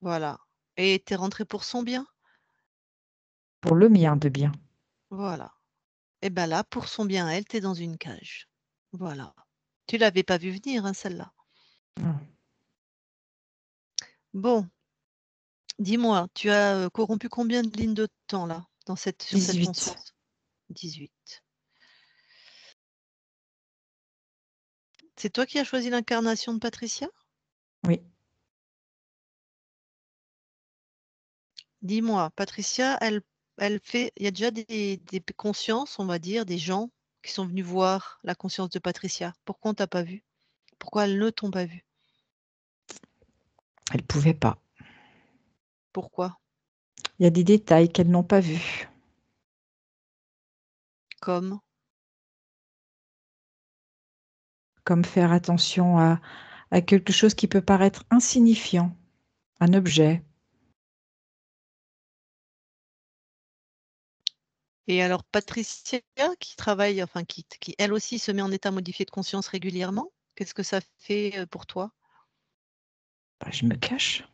Voilà. Et tu es rentré pour son bien? Pour le mien de bien. Voilà. Et ben là, pour son bien à elle, tu es dans une cage. Voilà. Tu l'avais pas vu venir, hein, celle-là. Non. Bon, dis-moi, tu as corrompu combien de lignes de temps là, sur cette 18. conscience? 18. C'est toi qui as choisi l'incarnation de Patricia? Oui. Dis-moi, Patricia, elle fait, il y a déjà des consciences, on va dire, des gens qui sont venus voir la conscience de Patricia. Pourquoi on t'a pas vu? Pourquoi elles ne t'ont pas vu? Elle pouvait pas. Pourquoi? Il y a des détails qu'elles n'ont pas vus. Comme? Comme faire attention à quelque chose qui peut paraître insignifiant. Un objet. Et alors Patricia qui travaille, enfin qui elle aussi se met en état modifié de conscience régulièrement, qu'est-ce que ça fait pour toi? Bah, je me cache.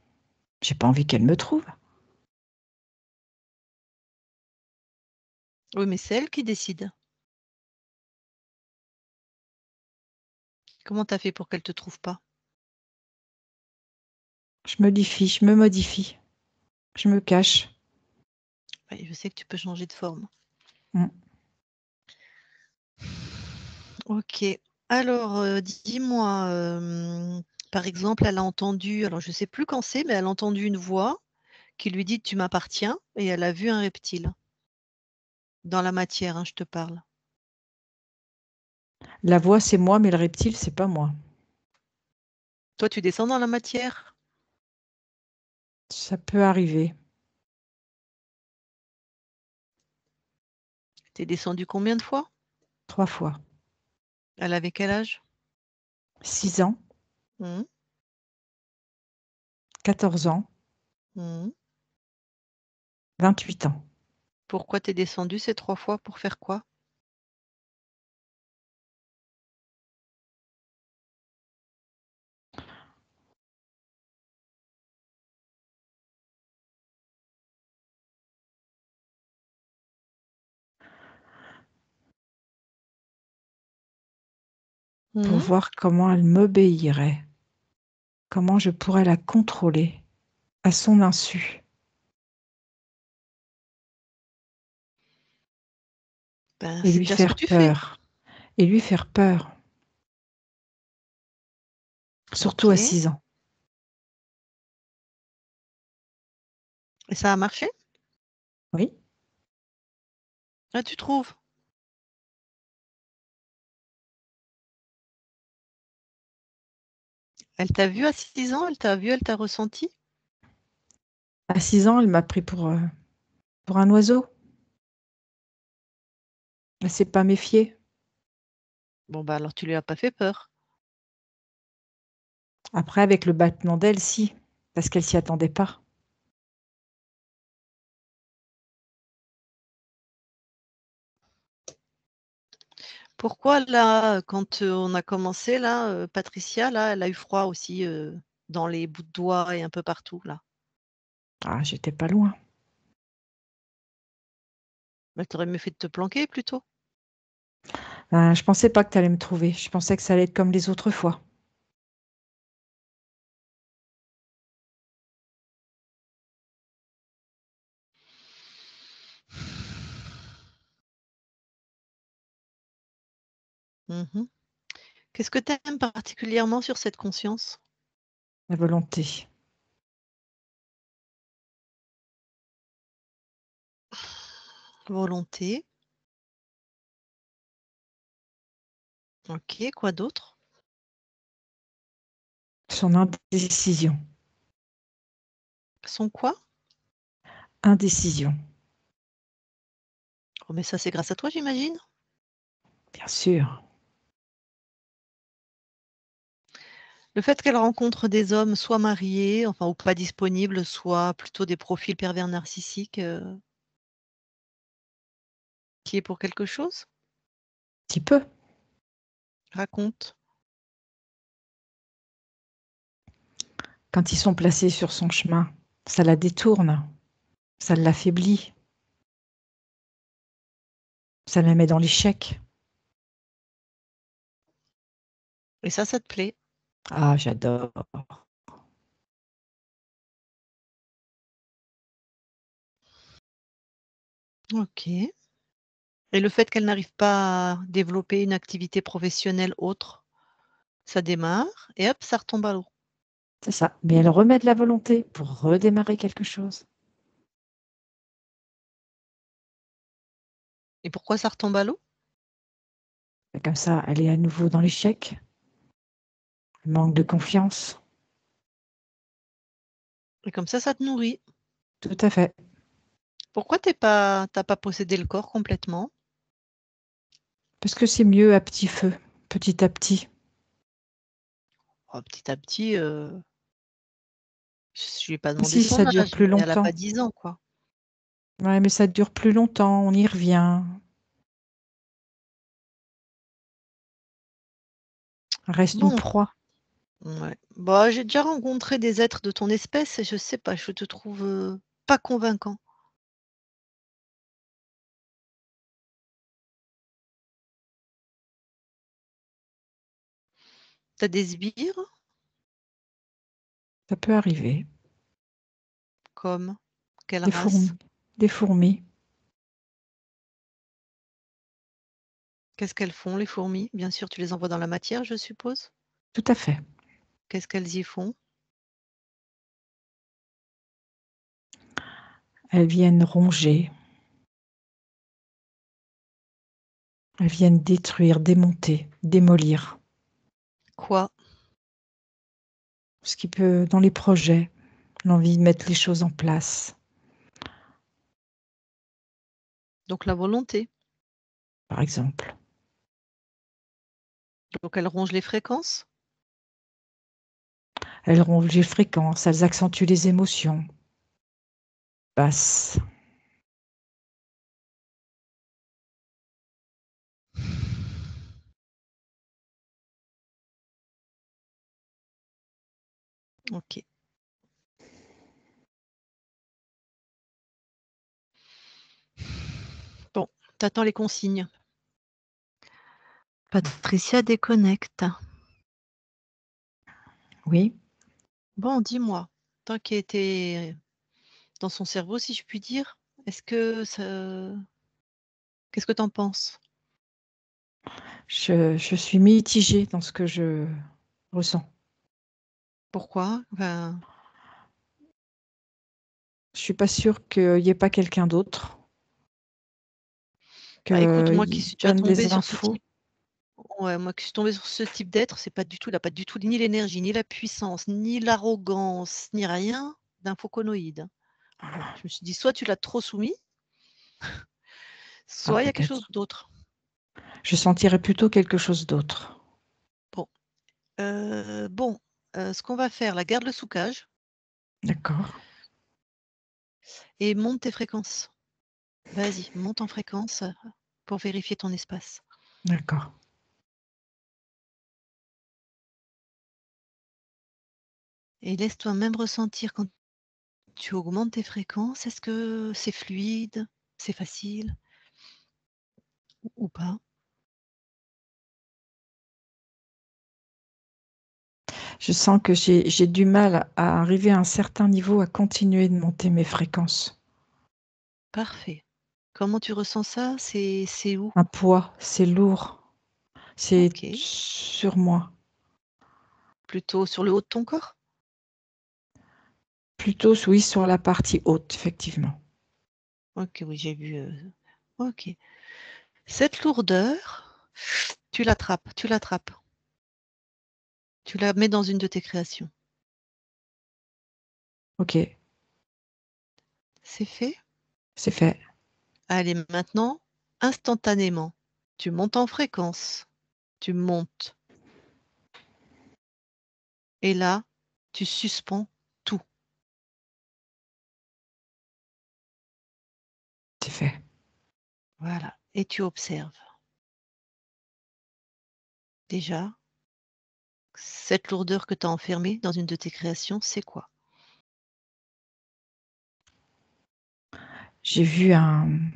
J'ai pas envie qu'elle me trouve. Oui, mais c'est elle qui décide. Comment tu as fait pour qu'elle te trouve pas? Je me modifie. Je me cache. Oui, je sais que tu peux changer de forme. Mm. OK. Alors, dis-moi, par exemple, elle a entendu, alors je sais plus quand c'est, mais elle a entendu une voix qui lui dit: «Tu m'appartiens» et elle a vu un reptile. Dans la matière, hein, je te parle. La voix, c'est moi, mais le reptile, c'est pas moi. Toi, tu descends dans la matière? Ça peut arriver. Tu es descendu combien de fois? 3 fois. Elle avait quel âge? 6 ans, Mmh. 14 ans, Mmh. 28 ans. Pourquoi tu es descendu ces 3 fois? Pour faire quoi? Pour Mmh. voir comment elle m'obéirait. Comment je pourrais la contrôler à son insu. Ben, Et c'est lui déjà ce que faire tu fais. peur. Et lui faire peur. Surtout à OK. 6 ans. Et ça a marché? Oui. Ah, tu trouves? Elle t'a vu à 6 ans? Elle t'a vu, elle t'a ressenti? À 6 ans, elle m'a pris pour un oiseau. Elle s'est pas méfiée. Bon, bah, alors tu lui as pas fait peur. Après, avec le battement d'ailes, si. Parce qu'elle s'y attendait pas. Pourquoi là, quand, on a commencé là, Patricia là, elle a eu froid aussi, dans les bouts de doigts et un peu partout là? Ah, j'étais pas loin. Bah, tu aurais mieux fait de te planquer plutôt. Je pensais pas que tu allais me trouver. Je pensais que ça allait être comme les autres fois. Mmh. Qu'est-ce que tu aimes particulièrement sur cette conscience? La volonté. Volonté. OK, quoi d'autre? Son indécision. Son quoi? Indécision. Oh mais ça, c'est grâce à toi, j'imagine? Bien sûr. Le fait qu'elle rencontre des hommes soit mariés, enfin ou pas disponibles, soit plutôt des profils pervers narcissiques, qui est pour quelque chose? Petit peu. Raconte. Quand ils sont placés sur son chemin, ça la détourne, ça l'affaiblit, ça la met dans l'échec. Et ça te plaît? Ah, j'adore. OK. Et le fait qu'elle n'arrive pas à développer une activité professionnelle autre, ça démarre et hop, ça retombe à l'eau. C'est ça. Mais elle remet de la volonté pour redémarrer quelque chose. Et pourquoi ça retombe à l'eau? Et comme ça, elle est à nouveau dans l'échec, manque de confiance. Et comme ça te nourrit. Tout à fait. Pourquoi t'as pas possédé le corps complètement? Parce que c'est mieux à petit feu, petit à petit. Oh, petit à petit, je lui ai pas demandé Si, son ça dure âge, plus mais elle a longtemps. pas 10 ans, quoi. Ouais, mais ça dure plus longtemps, on y revient. Reste une Bon, proie. ouais. Bah, j'ai déjà rencontré des êtres de ton espèce et je sais pas, je te trouve, pas convaincant. Tu as des sbires? Ça peut arriver. Comme? Quelle Des race? fourmis. Des fourmis. Qu'est-ce qu'elles font les fourmis? Bien sûr, tu les envoies dans la matière, je suppose? Tout à fait. Qu'est-ce qu'elles y font? Elles viennent ronger. Elles viennent détruire, démonter, démolir. Quoi? Ce qui peut, dans les projets, l'envie de mettre les choses en place, Donc la volonté. par exemple. Donc elles rongent les fréquences? Elles rongent les fréquences, elles accentuent les émotions basses. OK. Bon, t'attends les consignes. Patricia déconnecte. Oui. Bon, dis-moi, toi qui étais dans son cerveau, si je puis dire, est-ce que ça qu'est-ce que tu en penses? Je suis mitigée dans ce que je ressens. Pourquoi? Enfin, Je suis pas sûre qu'il y ait pas quelqu'un d'autre, bah, écoute, moi qui qu'il suis déjà donne tombée des sur ce infos. type ouais, moi qui suis tombée sur ce type d'être, c'est pas du tout il a pas du tout ni l'énergie, ni la puissance, ni l'arrogance, ni rien d'un phoconoïde. Bon, je me suis dit: «Soit tu l'as trop soumis, Ah, soit il y a quelque chose peut-être. d'autre». Je sentirais plutôt quelque chose d'autre. Bon, bon, ce qu'on va faire là, garde le sous-cage D'accord, et monte tes fréquences. Vas-y, monte en fréquence, pour vérifier ton espace d'accord. et laisse-toi même ressentir quand tu augmentes tes fréquences. Est-ce que c'est fluide? C'est facile ou pas? Je sens que j'ai du mal à arriver à un certain niveau, à continuer de monter mes fréquences. Parfait. Comment tu ressens ça? C'est où? Un poids, c'est lourd, c'est OK. sur moi. Plutôt sur le haut de ton corps? Plutôt, oui, sur la partie haute, effectivement. OK, oui, j'ai vu, OK. Cette lourdeur, tu l'attrapes, tu l'attrapes. Tu la mets dans une de tes créations. OK, C'est fait? c'est fait. Allez, maintenant, instantanément, tu montes en fréquence. Tu montes. Et là, tu suspends tout. C'est fait. Voilà. Et tu observes. Déjà, cette lourdeur que tu as enfermée dans une de tes créations, c'est quoi? J'ai vu un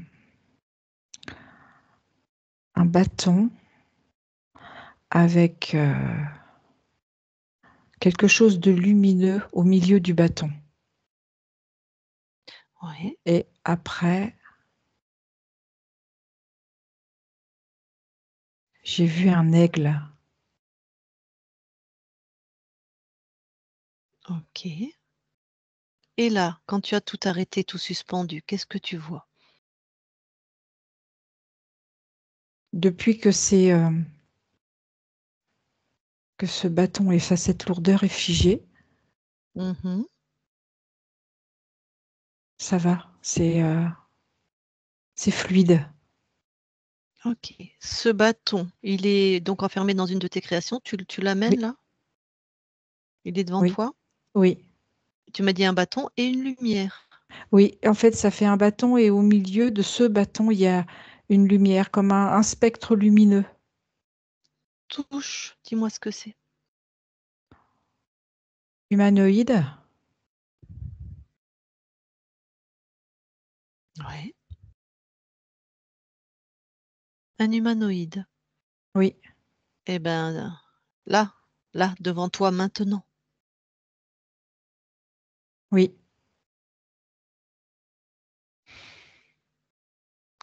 bâton avec quelque chose de lumineux au milieu du bâton. Ouais. Et après, j'ai vu un aigle. Ok. Et là, quand tu as tout arrêté, tout suspendu, qu'est-ce que tu vois? Depuis que que ce bâton et cette lourdeur est figée, Mhm. ça va, c'est fluide. Ok. Ce bâton, il est donc enfermé dans une de tes créations. Tu l'amènes Oui, là? Il est devant oui, toi? oui, Tu m'as dit un bâton et une lumière. oui. En fait, ça fait un bâton et au milieu de ce bâton, il y a une lumière, comme un spectre lumineux. Touche, dis-moi ce que c'est. Humanoïde, Ouais. Un humanoïde. oui, Eh ben, là, devant toi maintenant. oui.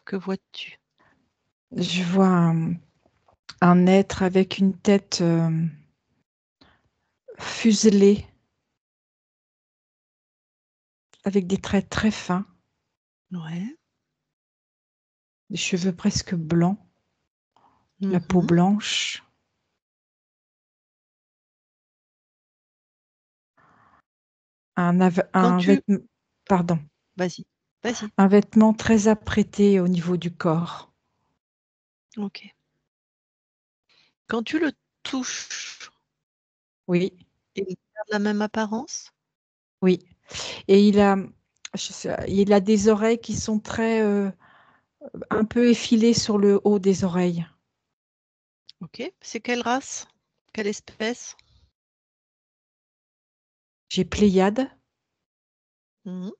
Que vois-tu? Je vois un être avec une tête fuselée, avec des traits très fins, Ouais. des cheveux presque blancs, la peau Mhm. blanche, Quand un tu... vêtement, pardon, Vas-y, vas-y. un vêtement très apprêté au niveau du corps. Ok. Quand tu le touches, Oui, il garde la même apparence? oui. Et il a des oreilles qui sont très, un peu effilées sur le haut des oreilles. Ok. C'est quelle race? Quelle espèce? J'ai Pléiade, Mhm.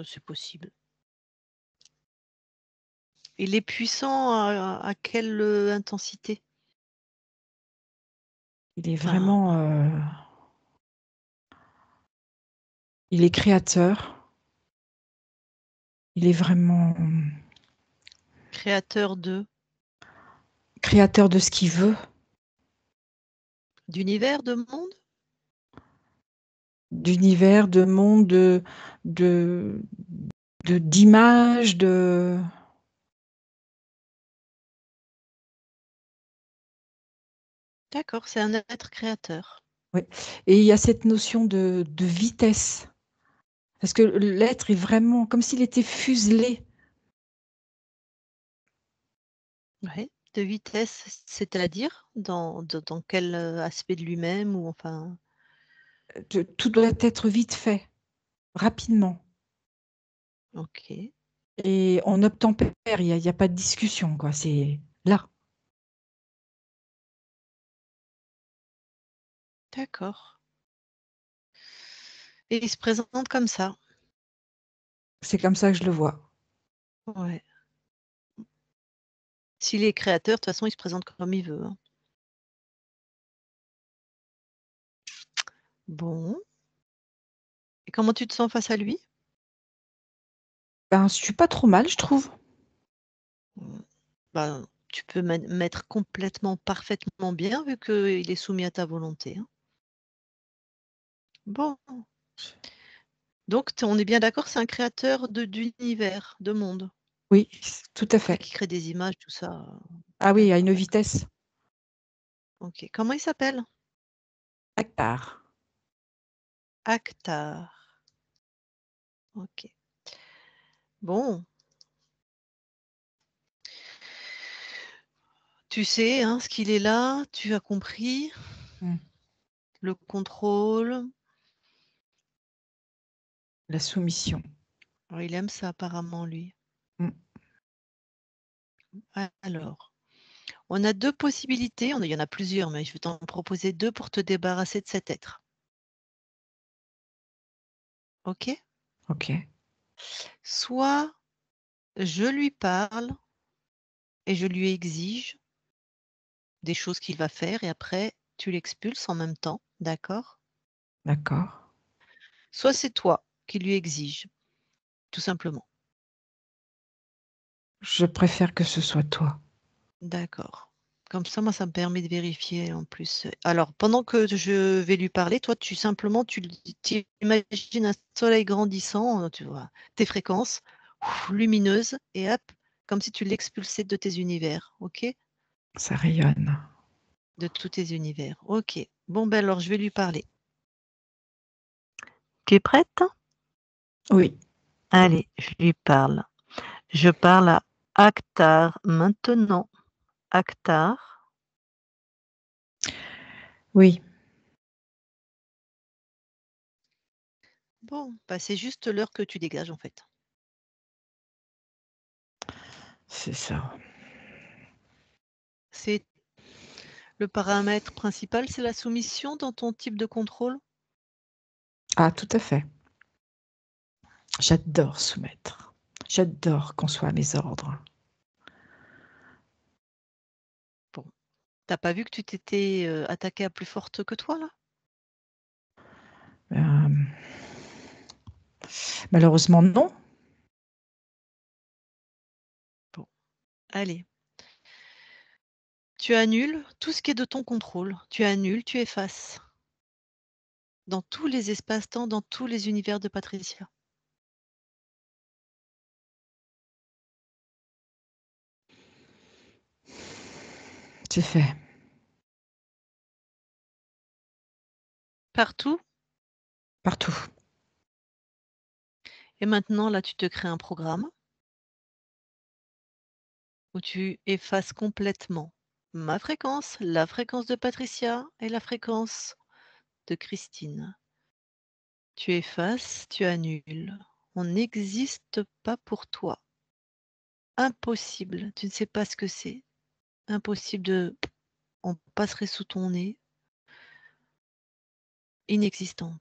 C'est possible. Il est puissant à quelle intensité? il est Enfin, vraiment, il est créateur, il est vraiment créateur créateur de ce qu'il veut, d'univers, de monde? d'univers, de monde, de, d'images, de... D'accord, c'est un être créateur. Oui. Et il y a cette notion de vitesse, parce que l'être est vraiment comme s'il était fuselé. Ouais. De vitesse, c'est-à-dire dans quel aspect de lui-même ou enfin. Tout doit être vite fait, rapidement. Ok, Et on obtempère, il y a pas de discussion, quoi. C'est là. d'accord. Et il se présente comme ça. C'est comme ça que je le vois. Ouais. S'il est créateur, de toute façon, il se présente comme il veut, hein. Bon. Et comment tu te sens face à lui? Ben, je suis pas trop mal, je trouve. Mm. Ben, tu peux mettre complètement, parfaitement bien vu qu'il est soumis à ta volonté, hein. Bon. Donc, on est bien d'accord, c'est un créateur d'univers, de monde. Oui, tout à Après fait. qu'il crée des images, tout ça. Ah oui, à D'accord, une d'accord. vitesse. Ok. Comment il s'appelle? Hectare. Actar. Ok. Bon. Tu sais hein, ce qu'il est là, tu as compris Mm. le contrôle. La soumission. Oh, il aime ça apparemment, lui. Mm. Alors, on a 2 possibilités, il y en a plusieurs, mais je vais t'en proposer 2 pour te débarrasser de cet être. OK? Ok. Soit je lui parle et je lui exige des choses qu'il va faire et après tu l'expulses en même temps, d'accord? D'accord. Soit c'est toi qui lui exiges, tout simplement. Je préfère que ce soit toi. D'accord. Comme ça, moi, ça me permet de vérifier en plus. Alors, pendant que je vais lui parler, toi, tu simplement, tu imagines un soleil grandissant, tu vois, tes fréquences lumineuses, et hop, comme si tu l'expulsais de tes univers, ok? Ça rayonne. De tous tes univers, ok. Bon, ben alors, je vais lui parler. Tu es prête? Oui. Allez, je lui parle. Je parle à Akhtar maintenant. Akhtar. Oui. Bon, bah, c'est juste l'heure que tu dégages en fait. C'est ça. C'est le paramètre principal, c'est la soumission dans ton type de contrôle? Ah, tout à fait. J'adore soumettre. J'adore qu'on soit à mes ordres. Bon. T'as pas vu que tu t'étais attaqué à plus forte que toi là? Malheureusement, non. Bon, allez. Tu annules tout ce qui est de ton contrôle. Tu annules, tu effaces. Dans tous les espaces-temps, dans tous les univers de Patricia. C'est fait. Partout. Partout. Et maintenant, là, tu te crées un programme où tu effaces complètement ma fréquence, la fréquence de Patricia et la fréquence de Christine. Tu effaces, tu annules. On n'existe pas pour toi. Impossible, tu ne sais pas ce que c'est. Impossible de on passerait sous ton nez. Inexistante.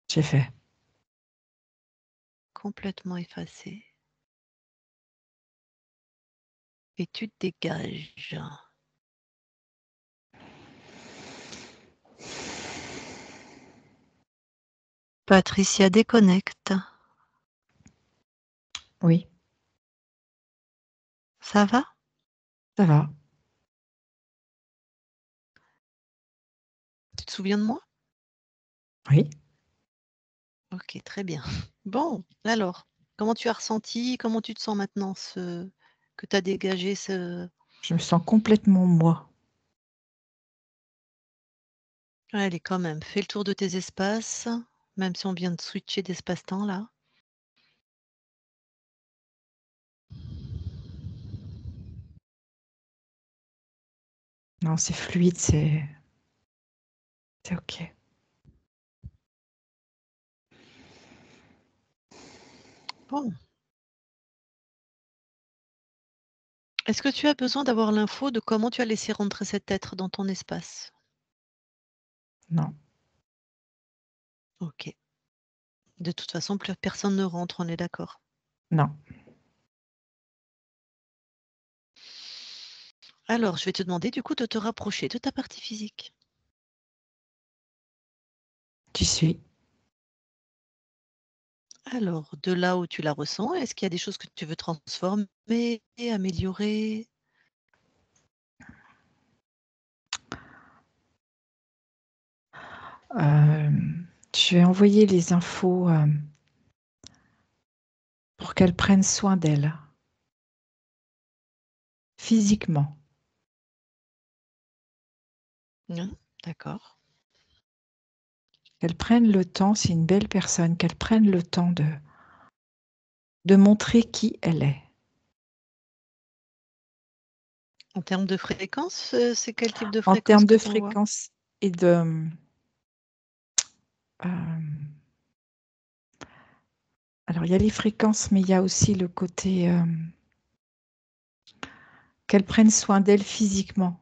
C'est fait. Complètement effacée. Et tu te dégages. Patricia déconnecte. Oui, Ça va? ça va. Tu te souviens de moi? Oui. Ok, très bien. Bon, alors, comment tu as ressenti, comment tu te sens maintenant que tu as dégagé ce... Je me sens complètement moi. Allez, quand même, fais le tour de tes espaces, même si on vient de switcher d'espace-temps là. Non, c'est fluide, c'est OK. Bon. Est-ce que tu as besoin d'avoir l'info de comment tu as laissé rentrer cet être dans ton espace? Non. Ok. De toute façon, plus personne ne rentre, on est d'accord. Non. Alors, je vais te demander du coup de te rapprocher de ta partie physique. J'y suis. Alors, de là où tu la ressens, est-ce qu'il y a des choses que tu veux transformer, améliorer? Je vais envoyer les infos, pour qu'elle prenne soin d'elle. Physiquement. D'accord. Qu'elle prenne le temps, c'est une belle personne, qu'elle prenne le temps de montrer qui elle est. En termes de fréquence, c'est quel type de En fréquence termes que de tu envoies? fréquence et de... alors, il y a les fréquences, mais il y a aussi le côté qu'elle prenne soin d'elle physiquement.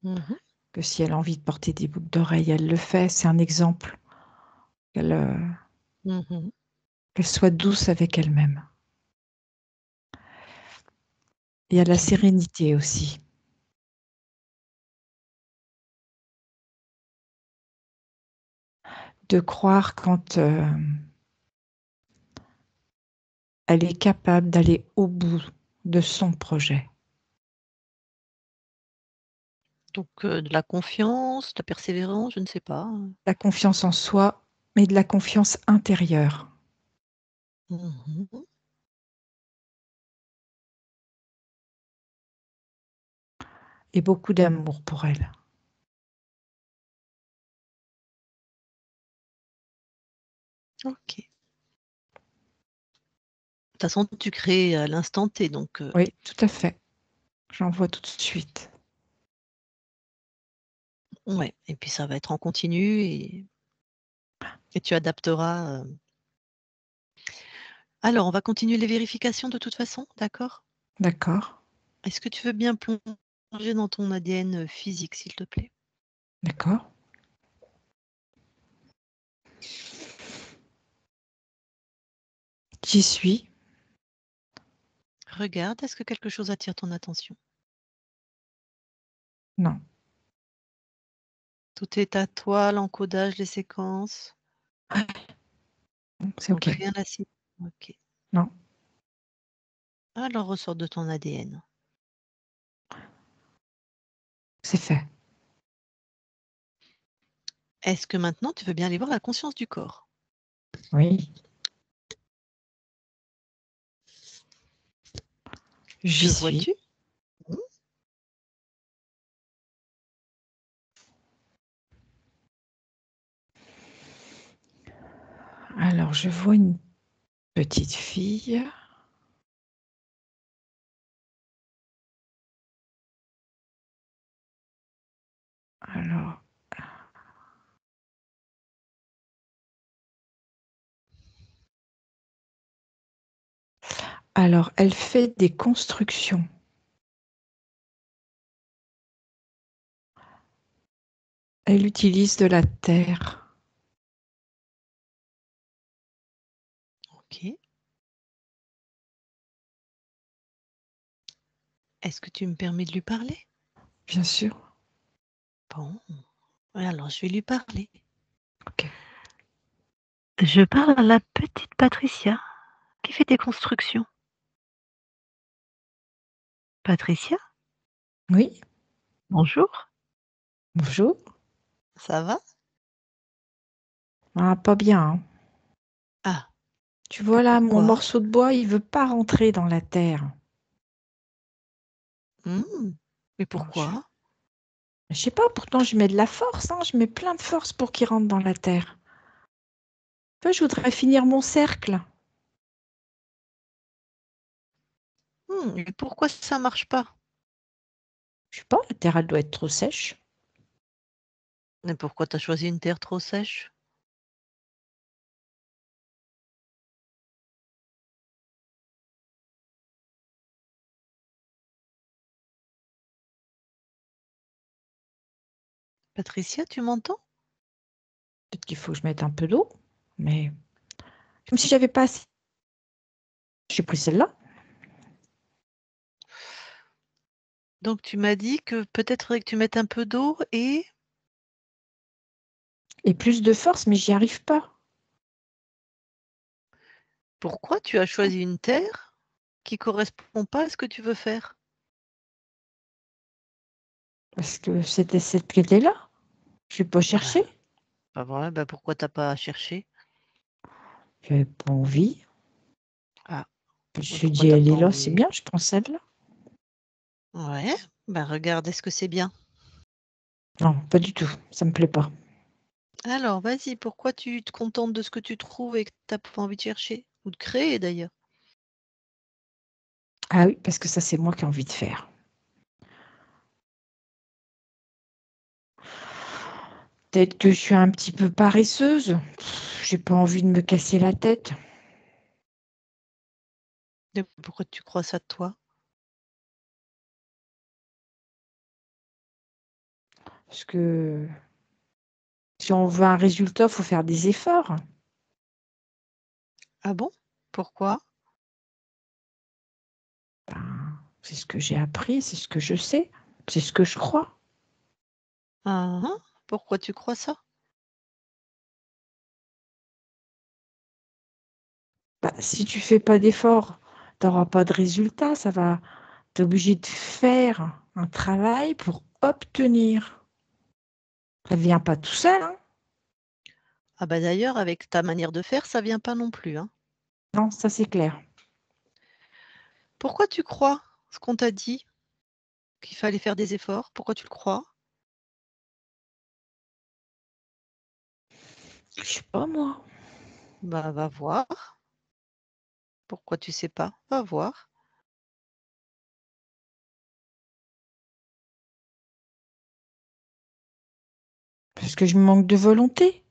Mhm. Que si elle a envie de porter des boucles d'oreilles, elle le fait. C'est un exemple. Mhm. Qu'elle soit douce avec elle-même. Il y a la Ok. sérénité aussi. De croire quand elle est capable d'aller au bout de son projet. Donc, de la confiance, de la persévérance, je ne sais pas. La confiance en soi, mais de la confiance intérieure. Mhm. Et beaucoup d'amour pour elle. Ok. De toute façon, tu crées à l'instant T, donc Oui, tout à fait. J'en vois tout de suite. ouais. Et puis ça va être en continu et tu adapteras. Alors, on va continuer les vérifications de toute façon, d'accord? D'accord, Est-ce que tu veux bien plonger dans ton ADN physique, s'il te plaît? d'accord. J'y suis. Regarde, est-ce que quelque chose attire ton attention? Non, Tout est à toi, l'encodage, les séquences. c'est Donc OK. rien à signaler. Ok. Non, Alors ressort de ton ADN. c'est fait. Est-ce que maintenant tu veux bien aller voir la conscience du corps? Oui, Que j'y suis. vois-tu? Mmh. Alors, je vois une petite fille. Alors, elle fait des constructions. Elle utilise de la terre. Ok. Est-ce que tu me permets de lui parler? Bien sûr. Bon. Ouais, alors je vais lui parler. OK. Je parle à la petite Patricia qui fait des constructions. Patricia, Oui, bonjour. bonjour. Ça va? Ah, pas bien, hein. Ah, Tu vois là, mon pourquoi? morceau de bois, il veut pas rentrer dans la terre. Mmh. Mais Alors, pourquoi? je sais pas, pourtant je mets de la force, hein, je mets plein de force pour qu'il rentre dans la terre. Toi, je voudrais finir mon cercle. Et pourquoi ça marche pas? Je sais pas, la terre, elle doit être trop sèche. Mais pourquoi tu as choisi une terre trop sèche? Patricia, tu m'entends? Peut-être qu'il faut que je mette un peu d'eau, mais comme si j'avais pas assez. J'ai pris celle-là. Donc tu m'as dit que peut-être faudrait que tu mettes un peu d'eau et Et plus de force, mais j'y arrive pas. pourquoi tu as choisi une terre qui correspond pas à ce que tu veux faire? Parce que c'était cette qui était là. Je n'ai pas cherché. Bah, pas vrai, bah pourquoi t'as pas cherché? J'avais pas envie. Ah, Je me bah suis pourquoi dit, t'as elle pas est là, c'est envie? bien, je prends celle-là. Ouais, bah regarde, est-ce que c'est bien? Non, pas du tout, ça me plaît pas. Alors vas-y, pourquoi tu te contentes de ce que tu trouves et que t'as pas envie de chercher? Ou de créer d'ailleurs? Ah oui, parce que ça, c'est moi qui ai envie de faire. Peut-être que je suis un petit peu paresseuse. J'ai pas envie de me casser la tête. Et pourquoi tu crois ça de toi? Parce que si on veut un résultat, il faut faire des efforts. Ah bon? Pourquoi? Ben, c'est ce que j'ai appris, c'est ce que je sais, c'est ce que je crois. Ah, hein? Pourquoi tu crois ça? Bah, si tu fais pas d'efforts, tu n'auras pas de résultat. Tu es obligé de faire un travail pour obtenir. Ça ne vient pas tout seul, hein. Ah bah d'ailleurs, avec ta manière de faire, ça vient pas non plus, hein. Non, ça c'est clair. Pourquoi tu crois ce qu'on t'a dit? Qu'il fallait faire des efforts? Pourquoi tu le crois? Je sais pas moi. Bah va voir. Pourquoi tu sais pas? Va voir. Parce que je manque de volonté.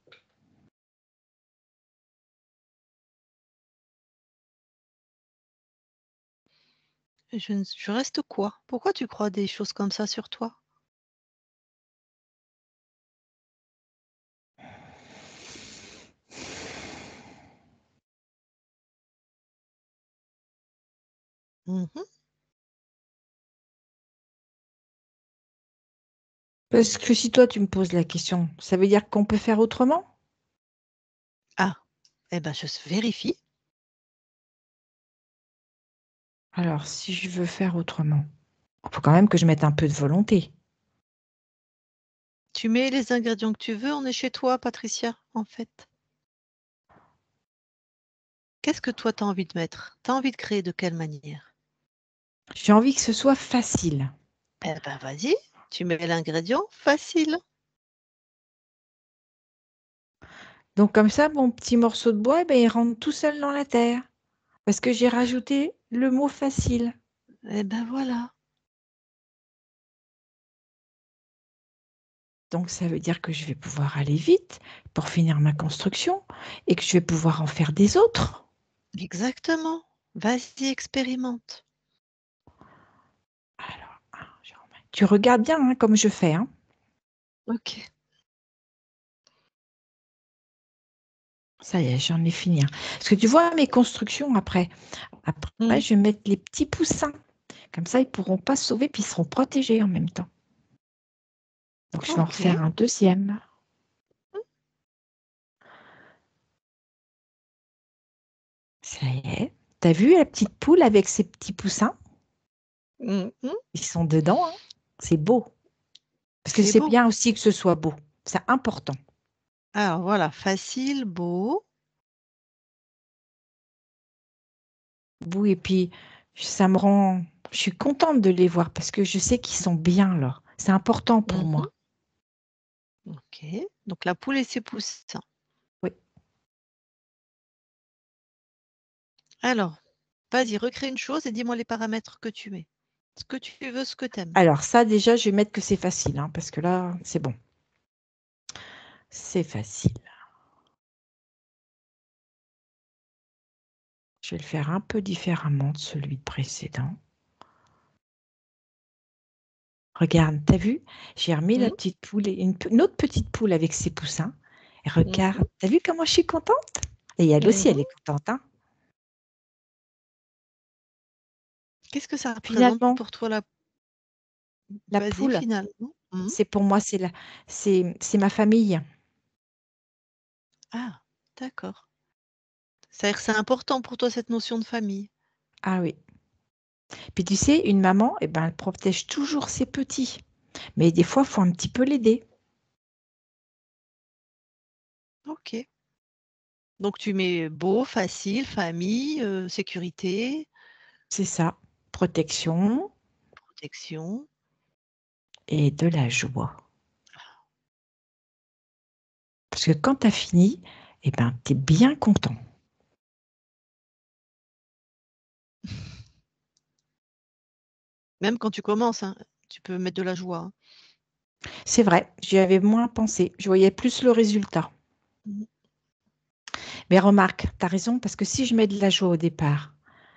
Je reste quoi? Pourquoi tu crois des choses comme ça sur toi? Mmh. Parce que si toi tu me poses la question, ça veut dire qu'on peut faire autrement? Ah, eh ben je vérifie. Alors, si je veux faire autrement, il faut quand même que je mette un peu de volonté. Tu mets les ingrédients que tu veux, on est chez toi, Patricia, en fait. Qu'est-ce que toi, tu as envie de mettre? Tu as envie de créer de quelle manière? J'ai envie que ce soit facile. Eh ben vas-y, tu mets l'ingrédient facile. Donc comme ça, mon petit morceau de bois, ben, il rentre tout seul dans la terre. Parce que j'ai rajouté le mot facile. Eh ben voilà. Donc ça veut dire que je vais pouvoir aller vite pour finir ma construction et que je vais pouvoir en faire des autres. Exactement. Vas-y, expérimente. Alors, tu regardes bien hein, comme je fais. Hein. OK. Ça y est, j'en ai fini. Hein. Parce que tu vois mes constructions après, Mmh. je vais mettre les petits poussins. Comme ça, ils ne pourront pas se sauver puis ils seront protégés en même temps. Donc je vais en OK. refaire un deuxième. Ça y est. T'as vu la petite poule avec ses petits poussins? Mmh mh. Ils sont dedans. Hein. C'est beau. Parce que C'est c'est beau. bien aussi que ce soit beau. C'est important. Alors voilà, facile, beau. Beau et puis ça me rend. Je suis contente de les voir parce que je sais qu'ils sont bien là. C'est important pour Mmh. moi. OK. Donc la poule et ses poussins. Oui. Alors, vas-y, recrée une chose et dis-moi les paramètres que tu mets. Ce que tu veux, ce que tu aimes. Alors ça déjà, je vais mettre que c'est facile hein, parce que là, c'est bon. C'est facile. Je vais le faire un peu différemment de celui précédent. Regarde, t'as vu? J'ai remis la Mmh. petite poule et une autre petite poule avec ses poussins. Et Mmh. regarde, t'as vu comment je suis contente? Et elle aussi, elle Mmh. est contente. Hein. Qu'est-ce que ça représente Finalement, pour toi la la vas-y poule, finalement? Mmh. c'est pour moi, c'est ma famille. Ah, d'accord. C'est-à-dire que c'est important pour toi cette notion de famille? Ah oui. Puis tu sais, une maman, eh ben, elle protège toujours ses petits. Mais des fois, il faut un petit peu l'aider. OK. Donc tu mets beau, facile, famille, sécurité, C'est ça. Protection protection. et de la joie. Parce que quand tu as fini, eh ben, tu es bien content. Même quand tu commences, hein, tu peux mettre de la joie. Hein. C'est vrai, j'y avais moins pensé. Je voyais plus le résultat. Mhm. Mais remarque, tu as raison, parce que si je mets de la joie au départ,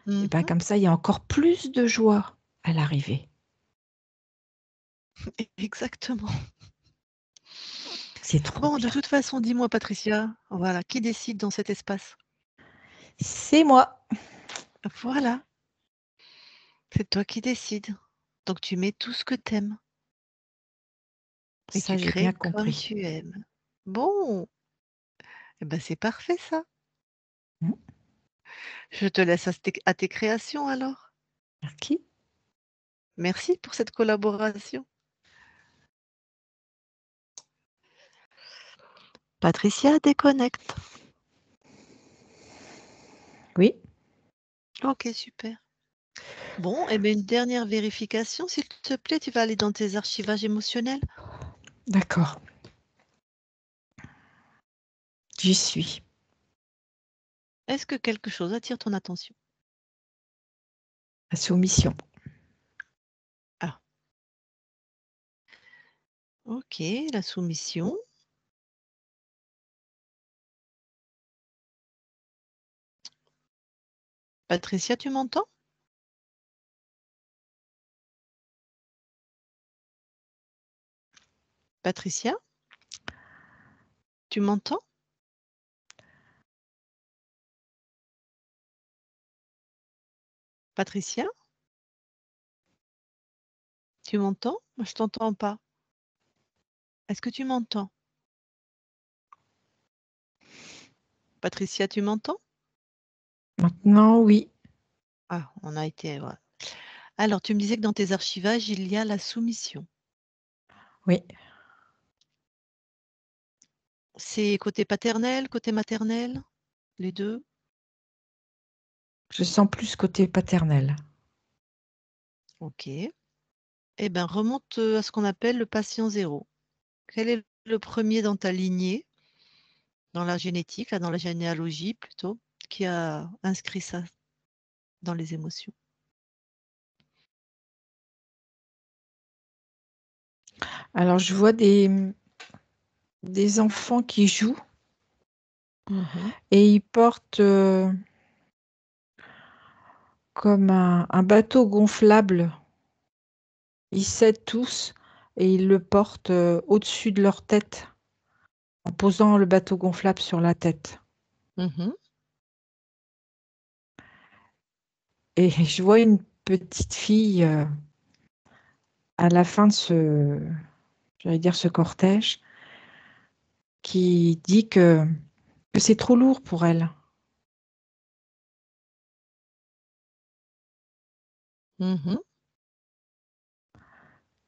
et ben Mhm. comme ça, il y a encore plus de joie à l'arrivée. Exactement. C'est trop Bon, de bien. toute façon, dis-moi, Patricia, voilà, qui décide dans cet espace? C'est moi. Voilà, c'est toi qui décides. Donc tu mets tout ce que t'aimes et Ça, tu j'ai bien crées comme compris. tu aimes. Bon, eh ben c'est parfait ça. Hmm. Je te laisse à tes créations alors. Merci. Merci pour cette collaboration. Patricia, déconnecte. Oui, Ok, super. Bon, et bien une dernière vérification, s'il te plaît, tu vas aller dans tes archivages émotionnels. d'accord. J'y suis. Est-ce que quelque chose attire ton attention? La soumission. Ah, ok, la soumission. Patricia, tu m'entends? Patricia, tu m'entends? Patricia, tu m'entends? Moi, je t'entends pas. Est-ce que tu m'entends? Patricia, tu m'entends? Maintenant, oui. Ah, on a été. Ouais. Alors, tu me disais que dans tes archivages, il y a la soumission. Oui. C'est côté paternel, côté maternel, les deux? Je sens plus côté paternel. Ok. Eh bien, remonte à ce qu'on appelle le patient zéro. Quel est le premier dans ta lignée, dans la génétique, là, dans la généalogie plutôt, qui a inscrit ça dans les émotions? Alors, je vois des enfants qui jouent Mhm. et ils portent comme un bateau gonflable. Ils s'aident tous et ils le portent au-dessus de leur tête en posant le bateau gonflable sur la tête. Mhm. Et je vois une petite fille à la fin de j'allais dire ce cortège, qui dit que c'est trop lourd pour elle. Mhm.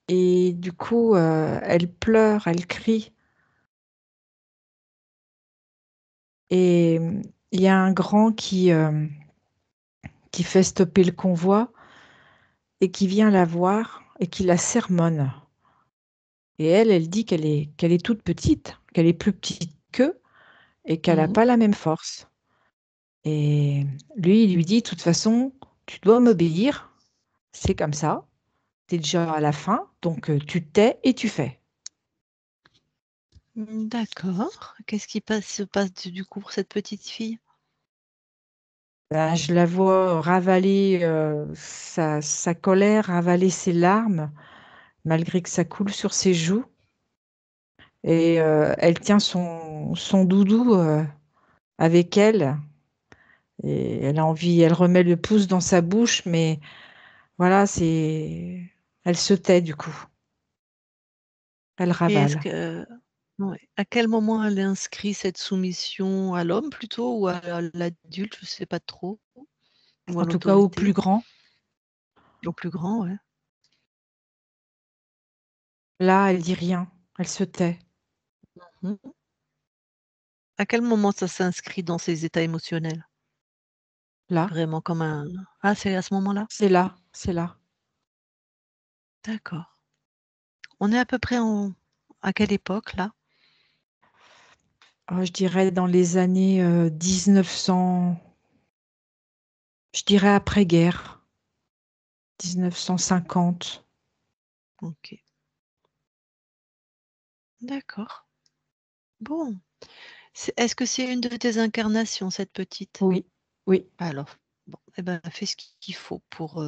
Et du coup, elle pleure, elle crie. Et il y a un grand qui fait stopper le convoi et qui vient la voir et qui la sermonne. Et elle dit qu'elle est toute petite, qu'elle est plus petite qu'eux et qu'elle n'a Mhm. pas la même force. Et lui, il lui dit, de toute façon, tu dois m'obéir, c'est comme ça, tu es déjà à la fin, donc tu tais et tu fais. D'accord. Qu'est-ce qui se passe du coup pour cette petite fille? Ben, je la vois ravaler sa colère, ravaler ses larmes, malgré que ça coule sur ses joues. Et elle tient son doudou avec elle. Et elle a envie, elle remet le pouce dans sa bouche, mais voilà, elle se tait du coup. Elle Et est-ce ravale. que ouais, à quel moment elle inscrit cette soumission à l'homme plutôt ou à l'adulte, je sais pas trop, ou à En tout cas, au plus l'autorité? grand. Au plus grand, ouais. Là, elle dit rien. Elle se tait. Mmh. À quel moment ça s'inscrit dans ses états émotionnels? Là, Vraiment comme un ah, c'est à ce moment-là? c'est là, c'est là. D'accord. On est à peu près à quelle époque là? Je dirais dans les années 1900, je dirais après-guerre. 1950. Ok. D'accord. Bon. Est-ce que c'est une de tes incarnations, cette petite? Oui, oui. Alors, bon, eh ben, fais ce qu'il faut pour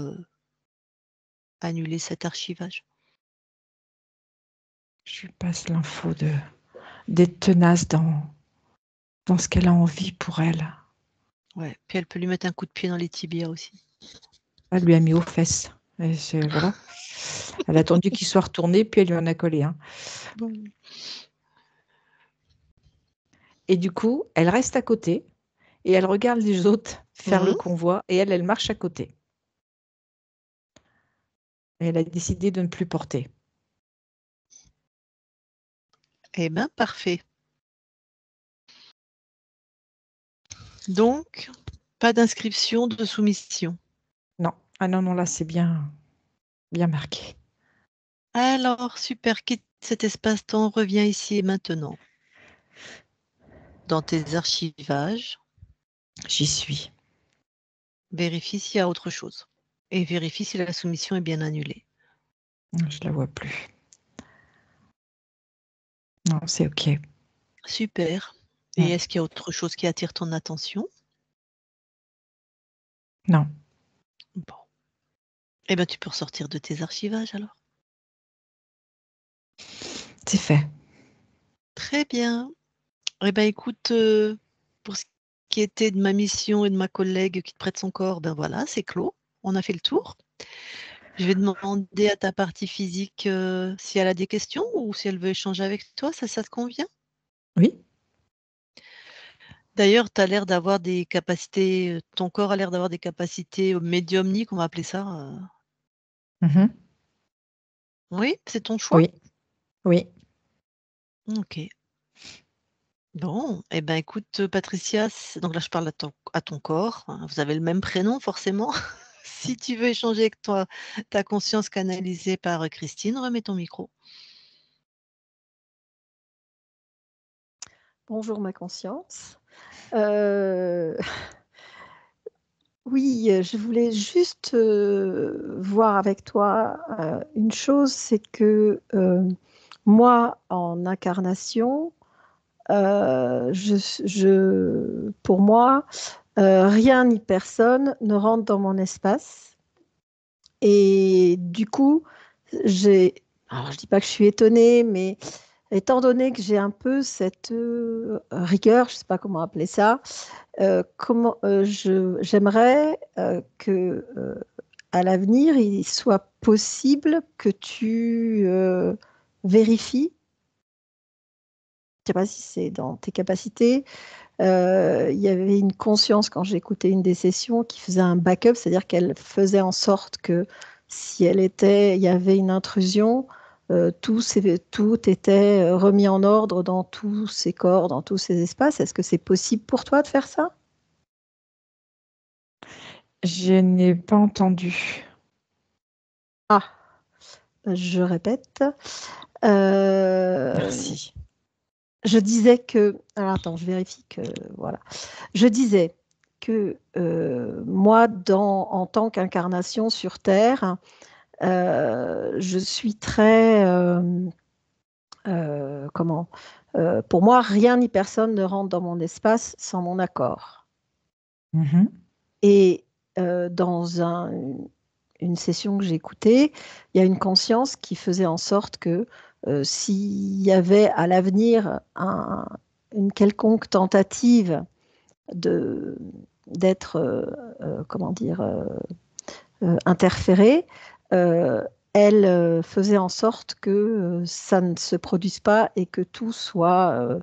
annuler cet archivage. Je lui passe l'info d'être tenace dans ce qu'elle a envie pour elle. Ouais. Puis elle peut lui mettre un coup de pied dans les tibias aussi. Elle lui a mis aux fesses. Et voilà. Elle a attendu qu'il soit retourné, puis elle lui en a collé un. Bon. Et du coup, elle reste à côté et elle regarde les autres faire le Mhm. convoi et elle marche à côté. Et elle a décidé de ne plus porter. Eh bien, parfait. Donc, pas d'inscription de soumission. Non, ah non, non, là, c'est bien, bien marqué. Alors, super, quitte cet espace-temps, reviens ici et maintenant. Dans tes archivages, J'y suis. vérifie s'il y a autre chose. Et vérifie si la soumission est bien annulée. Je la vois plus. Non, c'est OK. Super. Et est-ce qu'il y a autre chose qui attire ton attention? Non. Bon. Eh bien, tu peux ressortir de tes archivages alors. C'est fait. Très bien. Eh bien, écoute, pour ce qui était de ma mission et de ma collègue qui te prête son corps, ben voilà, c'est clos. On a fait le tour. Je vais demander à ta partie physique si elle a des questions ou si elle veut échanger avec toi. Ça te convient? Oui. D'ailleurs, tu as l'air d'avoir des capacités, ton corps a l'air d'avoir des capacités médiumniques, on va appeler ça. Mhm. Oui, c'est ton choix? Oui. Oui. Ok. Bon, eh ben écoute, Patricia, donc là je parle à ton corps, hein, vous avez le même prénom forcément. Si tu veux échanger avec toi, ta conscience canalisée par Christine, remets ton micro. Bonjour ma conscience. Euh, Oui, je voulais juste voir avec toi une chose, c'est que moi, en incarnation, pour moi, rien ni personne ne rentre dans mon espace. Et du coup, alors je dis pas que je suis étonnée, mais étant donné que j'ai un peu cette rigueur, je ne sais pas comment appeler ça, j'aimerais que à l'avenir, il soit possible que tu vérifies, je ne sais pas si c'est dans tes capacités. Il y avait une conscience quand j'écoutais une des sessions qui faisait un backup, c'est-à-dire qu'elle faisait en sorte que si il y avait une intrusion, tout était remis en ordre dans tous ces corps, dans tous ces espaces. Est-ce que c'est possible pour toi de faire ça? Je n'ai pas entendu. Ah, je répète. Merci. Je disais que. Alors attends, je vérifie que. Voilà. Je disais que moi, en tant qu'incarnation sur Terre, je suis très. Comment pour moi, rien ni personne ne rentre dans mon espace sans mon accord. Mhm. Et dans une session que j'ai écoutée, il y a une conscience qui faisait en sorte que s'il y avait à l'avenir une quelconque tentative de d'être comment dire interférée, euh, elle faisait en sorte que ça ne se produise pas et que tout soit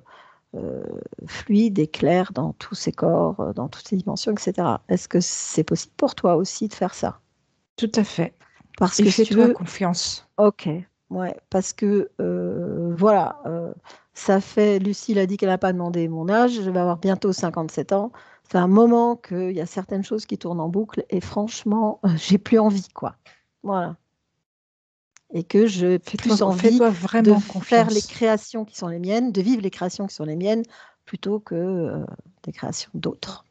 euh, fluide et clair dans tous ces corps, dans toutes ces dimensions, etc. Est-ce que c'est possible pour toi aussi de faire ça? Tout à fait. Parce Et que si tu fais-toi veux, confiance. ok, ouais, parce que voilà, ça fait, Lucille a dit qu'elle n'a pas demandé mon âge, je vais avoir bientôt 57 ans. C'est un moment qu'il y a certaines choses qui tournent en boucle et franchement, j'ai plus envie, quoi. Voilà. Et que j'ai plus envie Fais-toi de vraiment faire les confiance. créations qui sont les miennes, de vivre les créations qui sont les miennes, plutôt que des créations d'autres.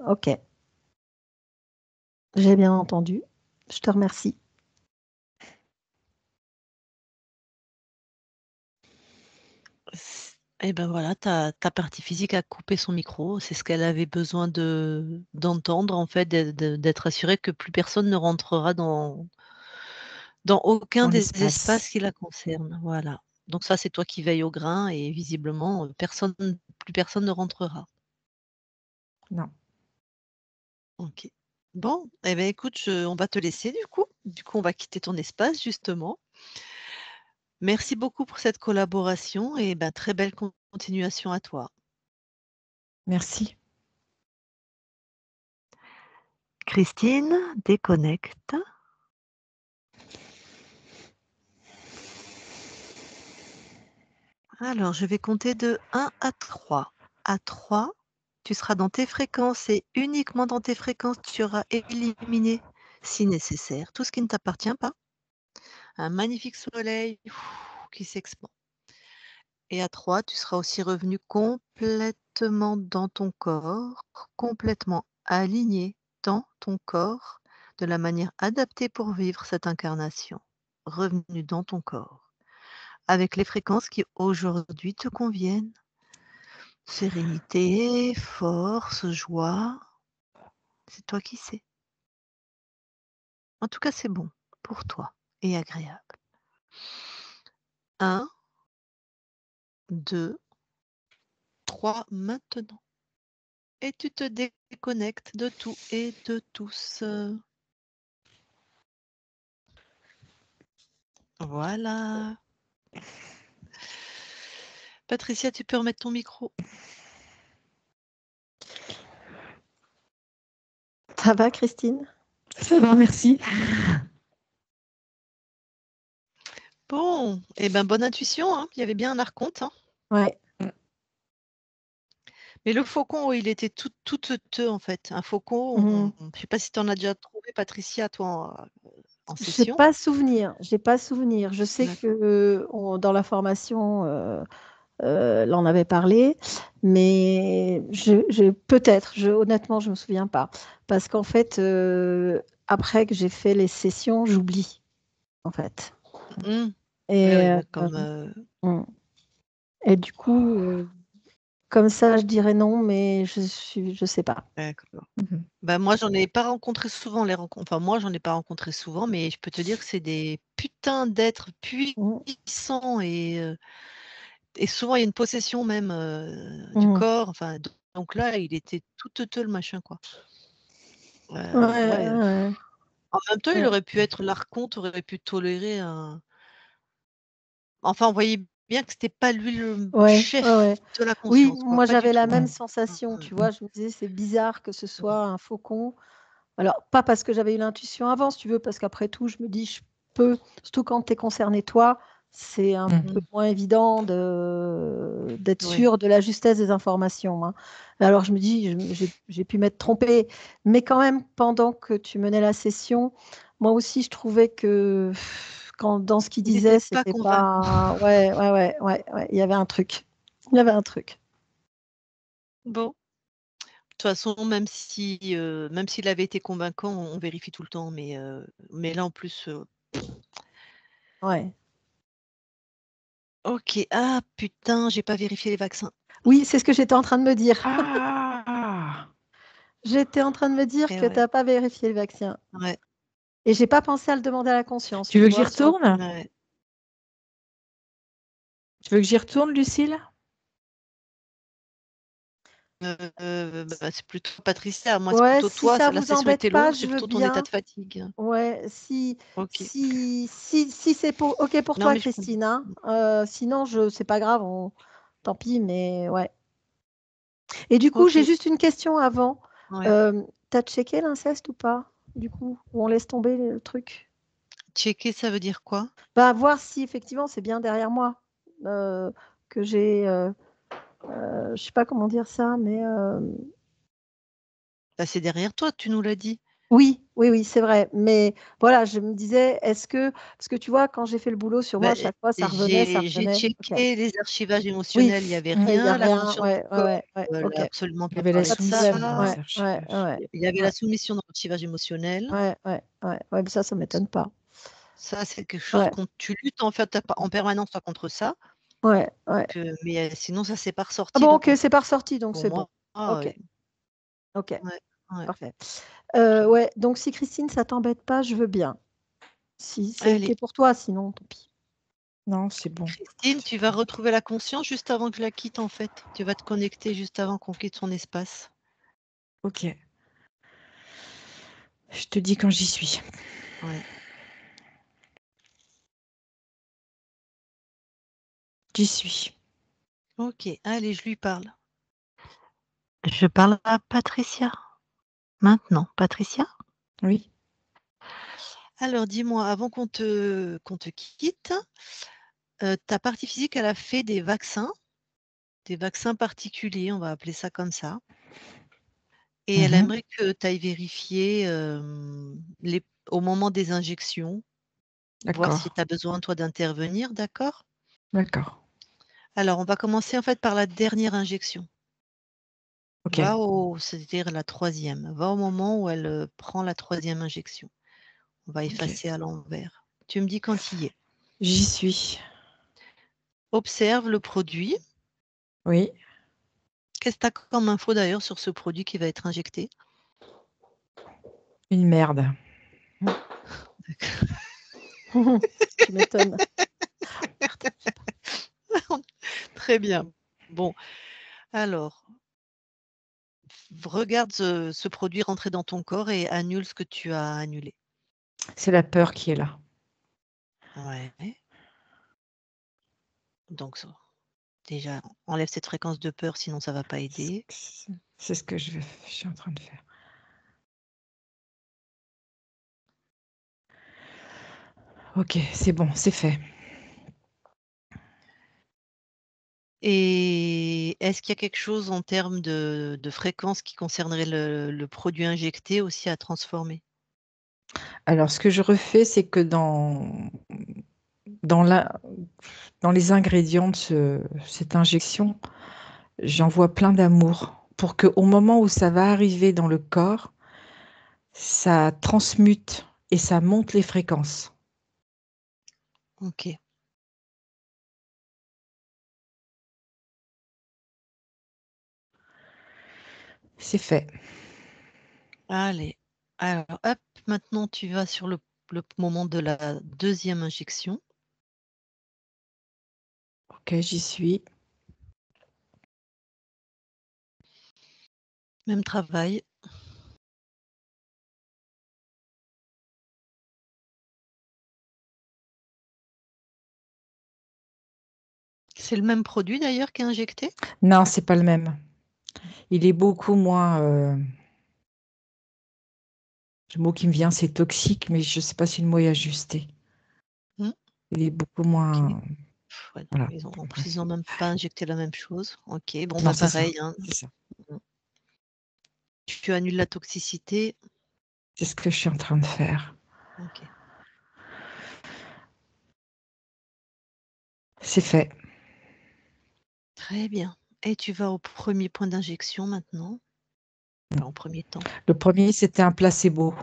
Ok. J'ai bien entendu. Je te remercie. Et ben voilà, ta partie physique a coupé son micro. C'est ce qu'elle avait besoin d'entendre, en fait, d'être assurée que plus personne ne rentrera dans aucun Dans des l'espace. espaces qui la concernent. Voilà. Donc ça, c'est toi qui veilles au grain et visiblement, plus personne ne rentrera. Non. OK. Bon, eh ben écoute, on va te laisser du coup. Du coup, on va quitter ton espace justement. Merci beaucoup pour cette collaboration et ben, très belle continuation à toi. Merci. Christine, déconnecte. Alors, je vais compter de 1 à 3. À 3, tu seras dans tes fréquences et uniquement dans tes fréquences, tu auras éliminé, si nécessaire, tout ce qui ne t'appartient pas. Un magnifique soleil qui s'expand. Et à 3, tu seras aussi revenu complètement dans ton corps, complètement aligné dans ton corps, de la manière adaptée pour vivre cette incarnation. Revenu dans ton corps, avec les fréquences qui aujourd'hui te conviennent. Sérénité, force, joie, c'est toi qui sais. En tout cas, c'est bon pour toi et agréable. 1, 2, 3, maintenant. Et tu te déconnectes de tout et de tous. Voilà. Patricia, tu peux remettre ton micro. Ça va, Christine? Ça va, merci. Bon, et ben bonne intuition, hein. Il y avait bien un archonte, hein. Ouais. Mais le faucon, il était tout teuteux en fait. Un faucon, Mhm. je ne sais pas si tu en as déjà trouvé, Patricia, toi, en J'ai session. pas souvenir. J'ai pas souvenir. Je sais D'accord. que dans la formation, là, on avait parlé, mais peut-être. Honnêtement, je me souviens pas, parce qu'en fait, après que j'ai fait les sessions, j'oublie en fait. Mmh. Ouais, Et, ouais, euh, bah, comme, mm. Et du coup, comme ça, je dirais non, mais je sais pas. d'accord. Mhm. Bah, moi, j'en ai pas rencontré souvent les rencontres. Enfin, moi, j'en ai pas rencontré souvent, mais je peux te dire que c'est des putains d'êtres Mm, puissants et souvent il y a une possession même, du mm. corps. Enfin, donc là, il était tout teuteux le machin, quoi. Ouais, Ouais, ouais, en même temps, il ouais. aurait pu être l'archonte, aurait pu tolérer un enfin, on voyait bien que c'était pas lui le Ouais, ouais, chef ouais. de la Oui, conscience, quoi, moi pas du j'avais la tout, hein. même Ouais. sensation, Mmh tu vois. Je me disais, c'est bizarre que ce mh. soit un faucon. Alors, pas parce que j'avais eu l'intuition avant, si tu veux, parce qu'après tout, je me dis, je peux, surtout quand tu es concerné toi, c'est un Mm. peu Mmh. moins évident d'être Oui. sûr de la justesse des informations, hein. Alors, je me dis, j'ai pu m'être trompée, mais quand même, pendant que tu menais la session, moi aussi, je trouvais que dans ce qu'il Il était disait, pas c'était convaincant. pas. Ouais, ouais, ouais, ouais, ouais, il y avait un truc. Il y avait un truc. Bon, de toute façon, même s'il avait été convaincant, on vérifie tout le temps, mais là, en plus, Ouais. OK. Ah putain, j'ai pas vérifié les vaccins. Oui, c'est ce que j'étais en train de me dire. Ah! J'étais en train de me dire Et que tu ouais, n'as pas vérifié le vaccin. ouais, Et j'ai pas pensé à le demander à la conscience, Tu tu veux que j'y vois. retourne? ouais. Tu veux que j'y retourne, Lucille? Bah, c'est plutôt Patricia. Moi, c'est Ouais, plutôt si toi. ça La vous session était embête pas, longue, c'est je veux plutôt ton état bien. de fatigue. Ouais, OK. si c'est OK pour Non, toi, mais je comprends. Christine, hein. Sinon, c'est pas grave, tant pis, mais ouais. Et du coup, j'ai OK, juste une question avant. ouais. T'as checké l'inceste ou pas, du coup, ou on laisse tomber le truc? Checker, ça veut dire quoi? Bah, voir si effectivement c'est bien derrière moi, que j'ai, je sais pas comment dire ça, mais Bah, c'est derrière toi, tu nous l'as dit. Oui, oui, oui, c'est vrai. Mais voilà, je me disais, parce que tu vois, quand j'ai fait le boulot sur moi, Bah, à chaque fois, ça revenait, ça j'ai revenait. Ok. checké les archivages Oui, émotionnels, il y avait Mm. il n'y a rien. La rien. conscience du Ouais, ouais, corps, ouais, ouais. elle Ok. a absolument Il y pas avait la parlé Pas de de ça. problème. soumission dans les Ouais, ouais, archivages. ouais, Il y avait ouais, la soumission dans l'archivage émotionnel. ouais, ouais, ouais, ouais, mais ça m'étonne pas. Ça, c'est quelque chose Ouais, qu'on tu luttes en fait en permanence toi, contre ça. ouais, ouais. Mais sinon, ça s'est pas Ah ressorti. bon, Donc, ok, c'est pas ressorti, donc pour c'est bon. moi, Ok, ok, ouais, ouais. parfait. Ouais, donc si Christine, ça t'embête pas, je veux bien. Si c'est Allez, ok pour toi, sinon, tant pis. Non, c'est bon. Christine, tu vas retrouver la conscience juste avant que je la quitte en fait. Tu vas te connecter juste avant qu'on quitte son espace. Ok. Je te dis quand j'y suis. Ouais. J'y suis. Ok, allez, je lui parle. Je parle à Patricia. Maintenant, Patricia. Oui. Alors, dis-moi, avant qu'on te quitte, ta partie physique, elle a fait des vaccins particuliers, on va appeler ça comme ça. Et elle Mhm. aimerait que tu ailles vérifier au moment des injections, voir si D'accord. tu as besoin, toi, d'intervenir, d'accord? D'accord. Alors, on va commencer en fait par la dernière injection. Ok. C'est-à-dire la 3e. Va au moment où elle prend la 3e injection. On va Ok. effacer à l'envers. Tu me dis quand il y est. J'y suis. Observe le produit. Oui. Qu'est-ce que tu as comme info d'ailleurs sur ce produit qui va être injecté? Une merde. Tu m'étonnes. Très bien. Bon, alors, regarde ce produit rentrer dans ton corps et annule ce que tu as annulé. C'est la peur qui est là. Ouais. Donc, déjà, enlève cette fréquence de peur, sinon ça ne va pas aider. C'est ce que je suis en train de faire. Ok, c'est bon, c'est fait. Et est-ce qu'il y a quelque chose en termes de fréquence qui concernerait le produit injecté aussi à transformer? Alors, ce que je refais, c'est que dans les ingrédients de cette injection, j'envoie plein d'amour pour qu'au moment où ça va arriver dans le corps, ça transmute et ça monte les fréquences. Ok. C'est fait. Allez. Alors, hop, maintenant tu vas sur le moment de la 2e injection. Ok, j'y suis. Même travail. C'est le même produit d'ailleurs qui est injecté? Non, c'est pas le même. Il est beaucoup moins. Le mot qui me vient, c'est toxique, mais je ne sais pas si le mot est ajusté. Hmm, Il est beaucoup ok. moins. Ouais, Voilà. en plus, ils n'ont même pas injecté la même chose. Ok, bon, Non, bah c'est ça. pareil, hein. C'est ça. Tu annules la toxicité. C'est ce que je suis en train de faire. Ok. C'est fait. Très bien. Et tu vas au premier point d'injection maintenant. Enfin, en premier temps. Le premier, c'était un placebo.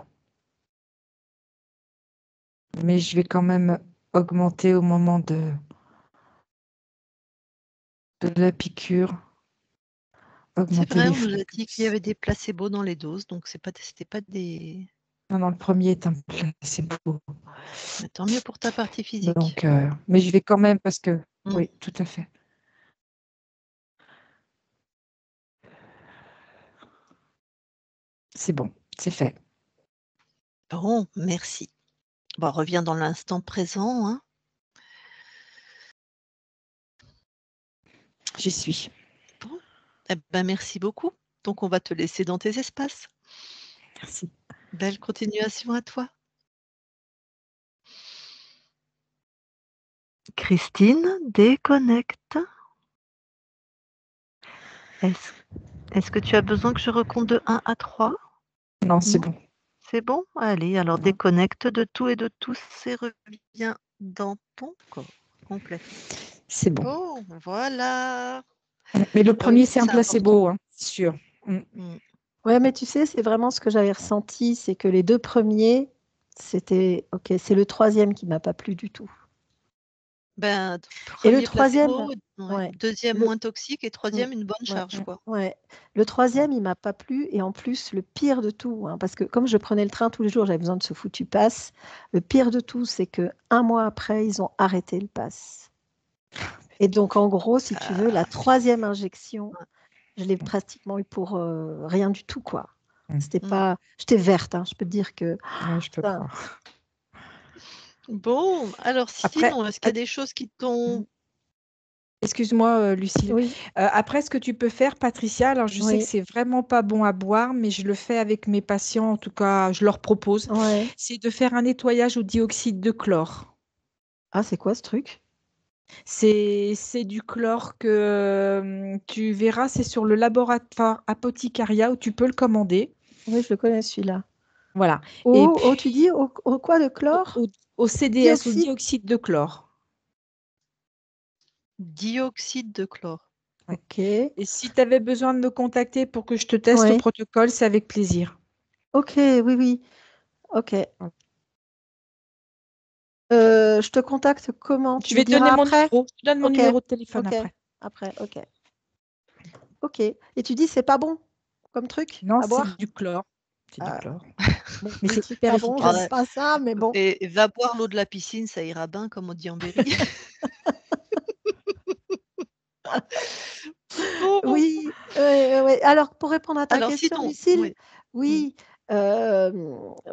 Mais je vais quand même augmenter au moment de la piqûre. C'est Augmenter vrai, les on nous a dit qu'il y fréquences. avait des placebos dans les doses, donc c'était pas des. Non, non, le premier est un placebo. Mais tant mieux pour ta partie physique. Donc, mais je vais quand même parce que. Hmm. Oui, tout à fait. C'est bon, c'est fait. Bon, merci. Bon, reviens dans l'instant présent, hein. J'y suis. Bon. Eh ben, merci beaucoup. Donc, on va te laisser dans tes espaces. Merci. Belle continuation à toi. Christine, déconnecte. Est-ce que tu as besoin que je recompte de 1 à 3? Non, c'est Non? bon. C'est bon? Allez, alors Voilà. déconnecte de tout et de tous et reviens dans ton corps complètement. C'est bon. Bon, voilà. Mais le Ah oui, premier, c'est un c'est important. placebo, hein, c'est sûr. Mm. Ouais, mais tu sais, c'est vraiment ce que j'avais ressenti, c'est que les 2 premiers, c'était OK. C'est le troisième qui m'a pas plu du tout. Ben, Et le premier troisième, placebo, ouais, ouais, deuxième le, moins toxique et mm, troisième une bonne ouais, charge, quoi. ouais. Le troisième, il m'a pas plu. Et en plus, le pire de tout, hein, parce que comme je prenais le train tous les jours, j'avais besoin de ce foutu pass. Le pire de tout, c'est que 1 mois après, ils ont arrêté le pass. Et donc, en gros, si tu veux, la troisième injection, je l'ai pratiquement eu pour rien du tout, quoi. C'était Mm. pas, j'étais verte, hein, je peux te dire que Ouais, je te ça, crois. Bon, alors Après, sinon, est-ce qu'il y a des choses qui t'ont... excuse-moi, Lucille. oui, Après, ce que tu peux faire, Patricia, alors je sais que oui, c'est vraiment pas bon à boire, mais je le fais avec mes patients, en tout cas, je leur propose, ouais. c'est de faire un nettoyage au dioxyde de chlore. Ah, c'est quoi ce truc? C'est du chlore que tu verras, c'est sur le laboratoire Apothecaria où tu peux le commander. Oui, je le connais celui-là. Voilà. Et Oh, tu puis, dis au quoi de au, chlore? au- au CDS, au Dioxyde? dioxyde de chlore. Dioxyde de chlore. Ouais. Ok, Et si tu avais besoin de me contacter pour que je te teste le ouais. protocole, c'est avec plaisir. Ok, oui, oui. Ok. Voilà. Je te contacte comment? Tu Je me vais te diras donner mon après? numéro. Je te donne mon Ok, numéro de téléphone ok. après. Après, ok. Ok. Et tu dis c'est pas bon comme truc Non, à c'est boire? du chlore. C'est du Ah, chlore. bon, Mais les c'est trucs hyper pas bons, j'aime efficace. Ah, pas ça, mais bon. et va boire l'eau de la piscine, ça ira bien, comme on dit en Berry. Bon, Oui, ouais. Alors, pour répondre à ta alors question, sinon, Lucille, oui. Mm. oui, euh,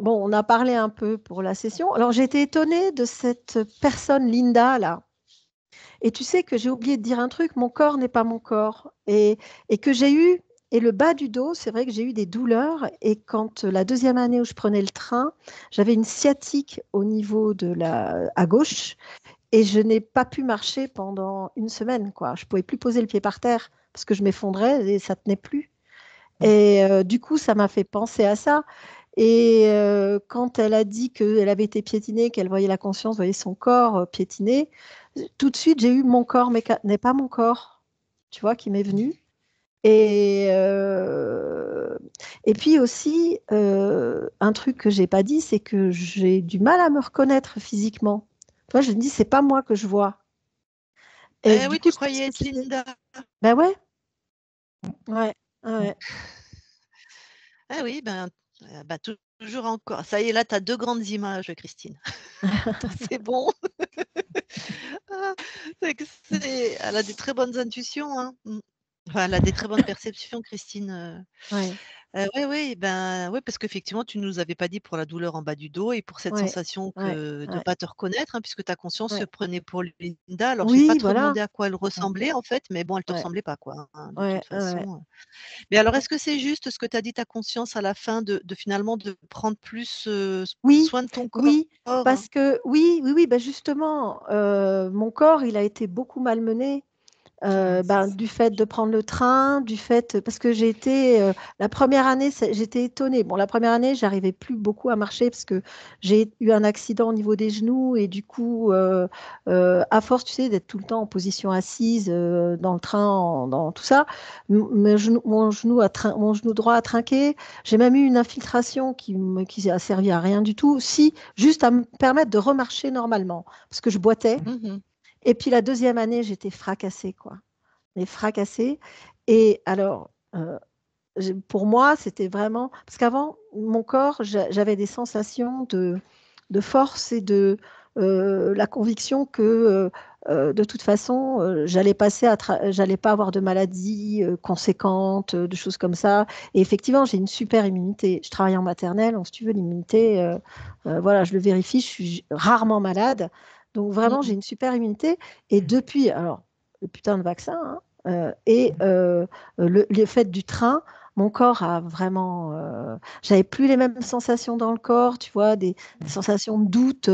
bon, on a parlé un peu pour la session. Alors, j'ai été étonnée de cette personne, Linda, là. Et tu sais que j'ai oublié de dire un truc, mon corps n'est pas mon corps. Et que j'ai eu, et le bas du dos, c'est vrai que j'ai eu des douleurs. Et quand la deuxième année où je prenais le train, j'avais une sciatique au niveau de à gauche. Et je n'ai pas pu marcher pendant une semaine, quoi. Je ne pouvais plus poser le pied par terre parce que je m'effondrais et ça ne tenait plus. Et du coup, ça m'a fait penser à ça. Et quand elle a dit qu'elle avait été piétinée, qu'elle voyait la conscience, voyait son corps piétiné, tout de suite, j'ai eu mon corps, mais n'est pas mon corps, tu vois, qui m'est venu. Et, euh, et puis aussi, un truc que j'ai pas dit, c'est que j'ai du mal à me reconnaître physiquement. Tu vois, je me dis, c'est pas moi que je vois. Et Eh du oui, coup, tu je pense croyais que être c'est... Linda. Ben ouais, ouais, ouais. Ah oui, ben, bah, toujours encore. Ça y est, là, tu as 2 grandes images, Christine. C'est bon. Ah, c'est que elle a des très bonnes intuitions, hein. Mmh. Enfin, elle a des très bonnes perceptions, Christine, Ouais, oui, oui, ben, oui, parce qu'effectivement, tu nous avais pas dit pour la douleur en bas du dos et pour cette ouais, sensation ouais, que de ouais, pas te reconnaître, hein, puisque ta conscience se ouais. prenait pour Linda. Alors, j'ai pas Oui, trop voilà. demandé à quoi elle ressemblait, en fait, mais bon, elle te Ouais, ressemblait pas, quoi, hein, de ouais, toute ouais. façon. Mais alors, est-ce que c'est juste ce que t'a dit ta conscience à la fin de finalement de prendre plus, Oui, soin de ton corps, oui, hein? parce que oui, oui, oui, ben justement, mon corps, il a été beaucoup malmené. Ben, du fait de prendre le train, du fait, parce que j'ai été, la première année, j'étais étonnée. Bon, la première année, j'arrivais plus beaucoup à marcher parce que j'ai eu un accident au niveau des genoux et du coup, à force, tu sais, d'être tout le temps en position assise dans le train, dans tout ça, mon genou droit a trinqué. J'ai même eu une infiltration qui a servi à rien du tout, si juste à me permettre de remarcher normalement, parce que je boitais. Mmh. Et puis la deuxième année, j'étais fracassée, quoi. Mais fracassée. Et alors, pour moi, c'était vraiment... Parce qu'avant, mon corps, j'avais des sensations de force et de la conviction que, de toute façon, j'allais pas avoir de maladies conséquentes, de choses comme ça. Et effectivement, j'ai une super immunité. Je travaille en maternelle, donc si tu veux, l'immunité, voilà, je le vérifie, je suis rarement malade. Donc vraiment, j'ai Mmh. une super immunité. Et depuis, alors, le putain de vaccin, hein, et le fait du train, mon corps a vraiment. J'avais plus les mêmes sensations dans le corps, tu vois, des sensations de doute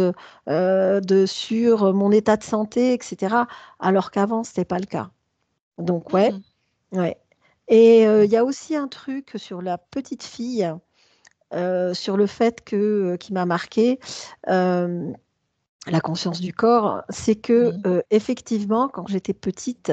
sur mon état de santé, etc. Alors qu'avant, c'était pas le cas. Donc, ouais, Mmh. ouais. Et il y a aussi un truc sur la petite fille. sur le fait qui m'a marqué, la conscience du corps, c'est que effectivement, quand j'étais petite,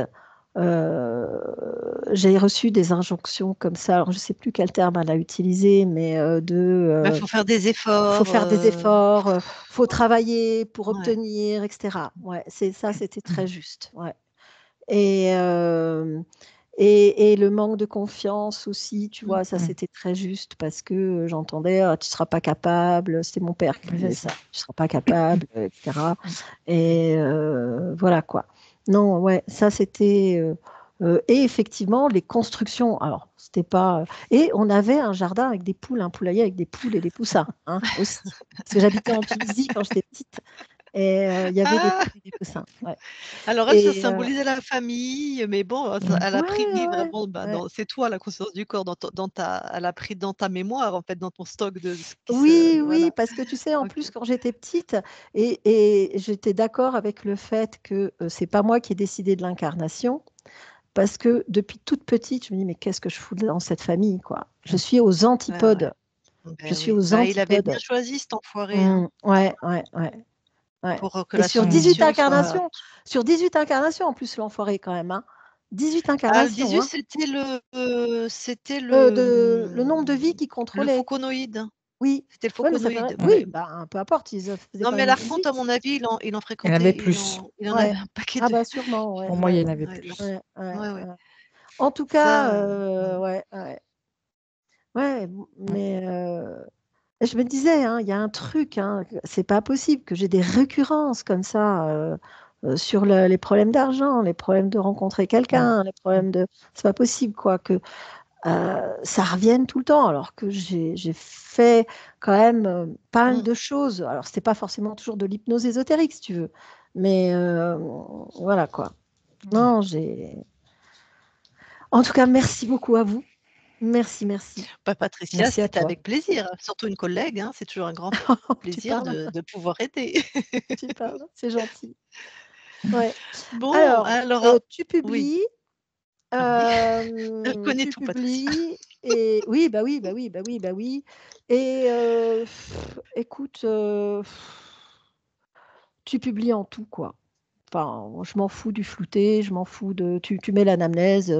j'ai reçu des injonctions comme ça. Alors, je ne sais plus quel terme elle a utilisé, mais Il faut faire des faut efforts. faire des efforts, faut travailler pour Ouais. obtenir, etc. Ouais, ça, c'était très juste. Ouais. Et le manque de confiance aussi, tu vois, ça c'était très juste parce que j'entendais ah, tu ne seras pas capable, c'était mon père qui disait ça, tu ne seras pas capable, etc. Et voilà quoi. Non, ouais, ça c'était. Et effectivement, les constructions, alors c'était pas. Et on avait un jardin avec des poules, un poulailler avec des poules et des poussins hein, aussi. Parce que j'habitais en Tunisie quand j'étais petite et il y avait des poules et des poussins. Ouais. Alors elle, ça symbolisait la famille, mais bon, elle a pris Ouais, vraiment, ouais. c'est toi la conscience du corps, elle a pris dans ta mémoire, en fait, dans ton stock de ce qui Oui, voilà. parce que tu sais, en OK. plus, quand j'étais petite, et j'étais d'accord avec le fait que c'est pas moi qui ai décidé de l'incarnation, parce que depuis toute petite, je me dis, mais qu'est-ce que je fous dans cette famille, quoi. Je suis aux Ouais, antipodes. ouais. Je Ben suis oui. aux Il avait bien antipodes. choisi cet enfoiré, hein, Ouais. pour que Et la sur 18 soumission soit. incarnations, en plus, l'enfoiré, quand même, hein. 18 Le incarnations, 18, hein. c'était Le nombre de vies qu'il le contrôlait. fauconoïde. Oui. C'était le Ouais, mais ça fait... fauconoïde, Oui, ouais. peu importe, ils faisaient Non, quand mais même là, beaucoup de contre, vies. à mon avis, il en Il y en avait fréquentait, plus. il en avait Ouais. un paquet Ah de. bah sûrement, Pour moi, il y en avait Ouais, là, plus. ouais. En tout cas, ça, ouais, mais je me disais, hein, il y a un truc, hein, c'est pas possible que j'ai des récurrences comme ça sur les problèmes d'argent, les problèmes de rencontrer quelqu'un, les problèmes de, c'est pas possible quoi que ça revienne tout le temps, alors que j'ai fait quand même pas mal de choses. Alors c'était pas forcément toujours de l'hypnose ésotérique, si tu veux, mais voilà quoi. Non, En tout cas, merci beaucoup à vous. Merci. Patricia, Merci à c'était toi. avec plaisir, surtout une collègue, hein, c'est toujours un grand Tu plaisir parles, de pouvoir aider. c'est gentil. Ouais. Bon, Alors, alors, tu oui, publies, ah oui, elle connaît tout, Patricia. et oui, bah oui. Et écoute, tu publies en tout, quoi. Enfin, je m'en fous du flouté, je m'en fous de. Tu mets l'anamnèse.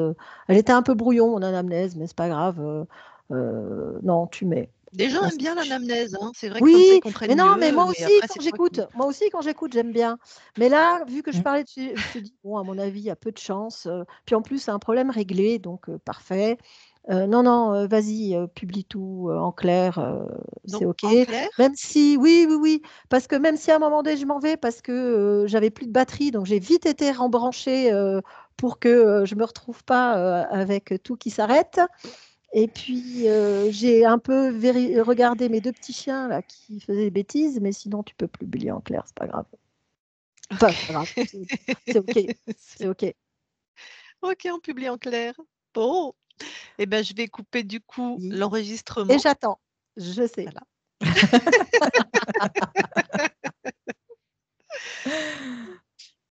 Elle était un peu brouillon, mon anamnèse, mais c'est pas grave. Non, tu mets. Les gens On aiment s'en bien fiche. l'anamnèse, hein, c'est vrai que comme ça, ils Oui, mais comprennent non, mais mieux, mais après, c'est toi qui. moi aussi, quand j'écoute, j'aime bien. Mais là, vu que je parlais dessus, je me suis dit, bon, à mon avis, il y a peu de chance. Puis en plus, c'est un problème réglé, donc parfait. Non, vas-y, publie tout en clair, c'est Donc, OK. en clair, Même si, oui, parce que même si à un moment donné, je m'en vais parce que j'avais plus de batterie, donc j'ai vite été rembranchée pour que je me retrouve pas avec tout qui s'arrête. Et puis, j'ai un peu regardé mes deux petits chiens là qui faisaient des bêtises, mais sinon, tu peux publier en clair, c'est pas grave. Enfin, c'est pas grave, c'est OK. C'est OK. OK, on publie en clair. Bon, eh ben, je vais couper du coup Oui. Et l'enregistrement. j'attends, je sais. Voilà.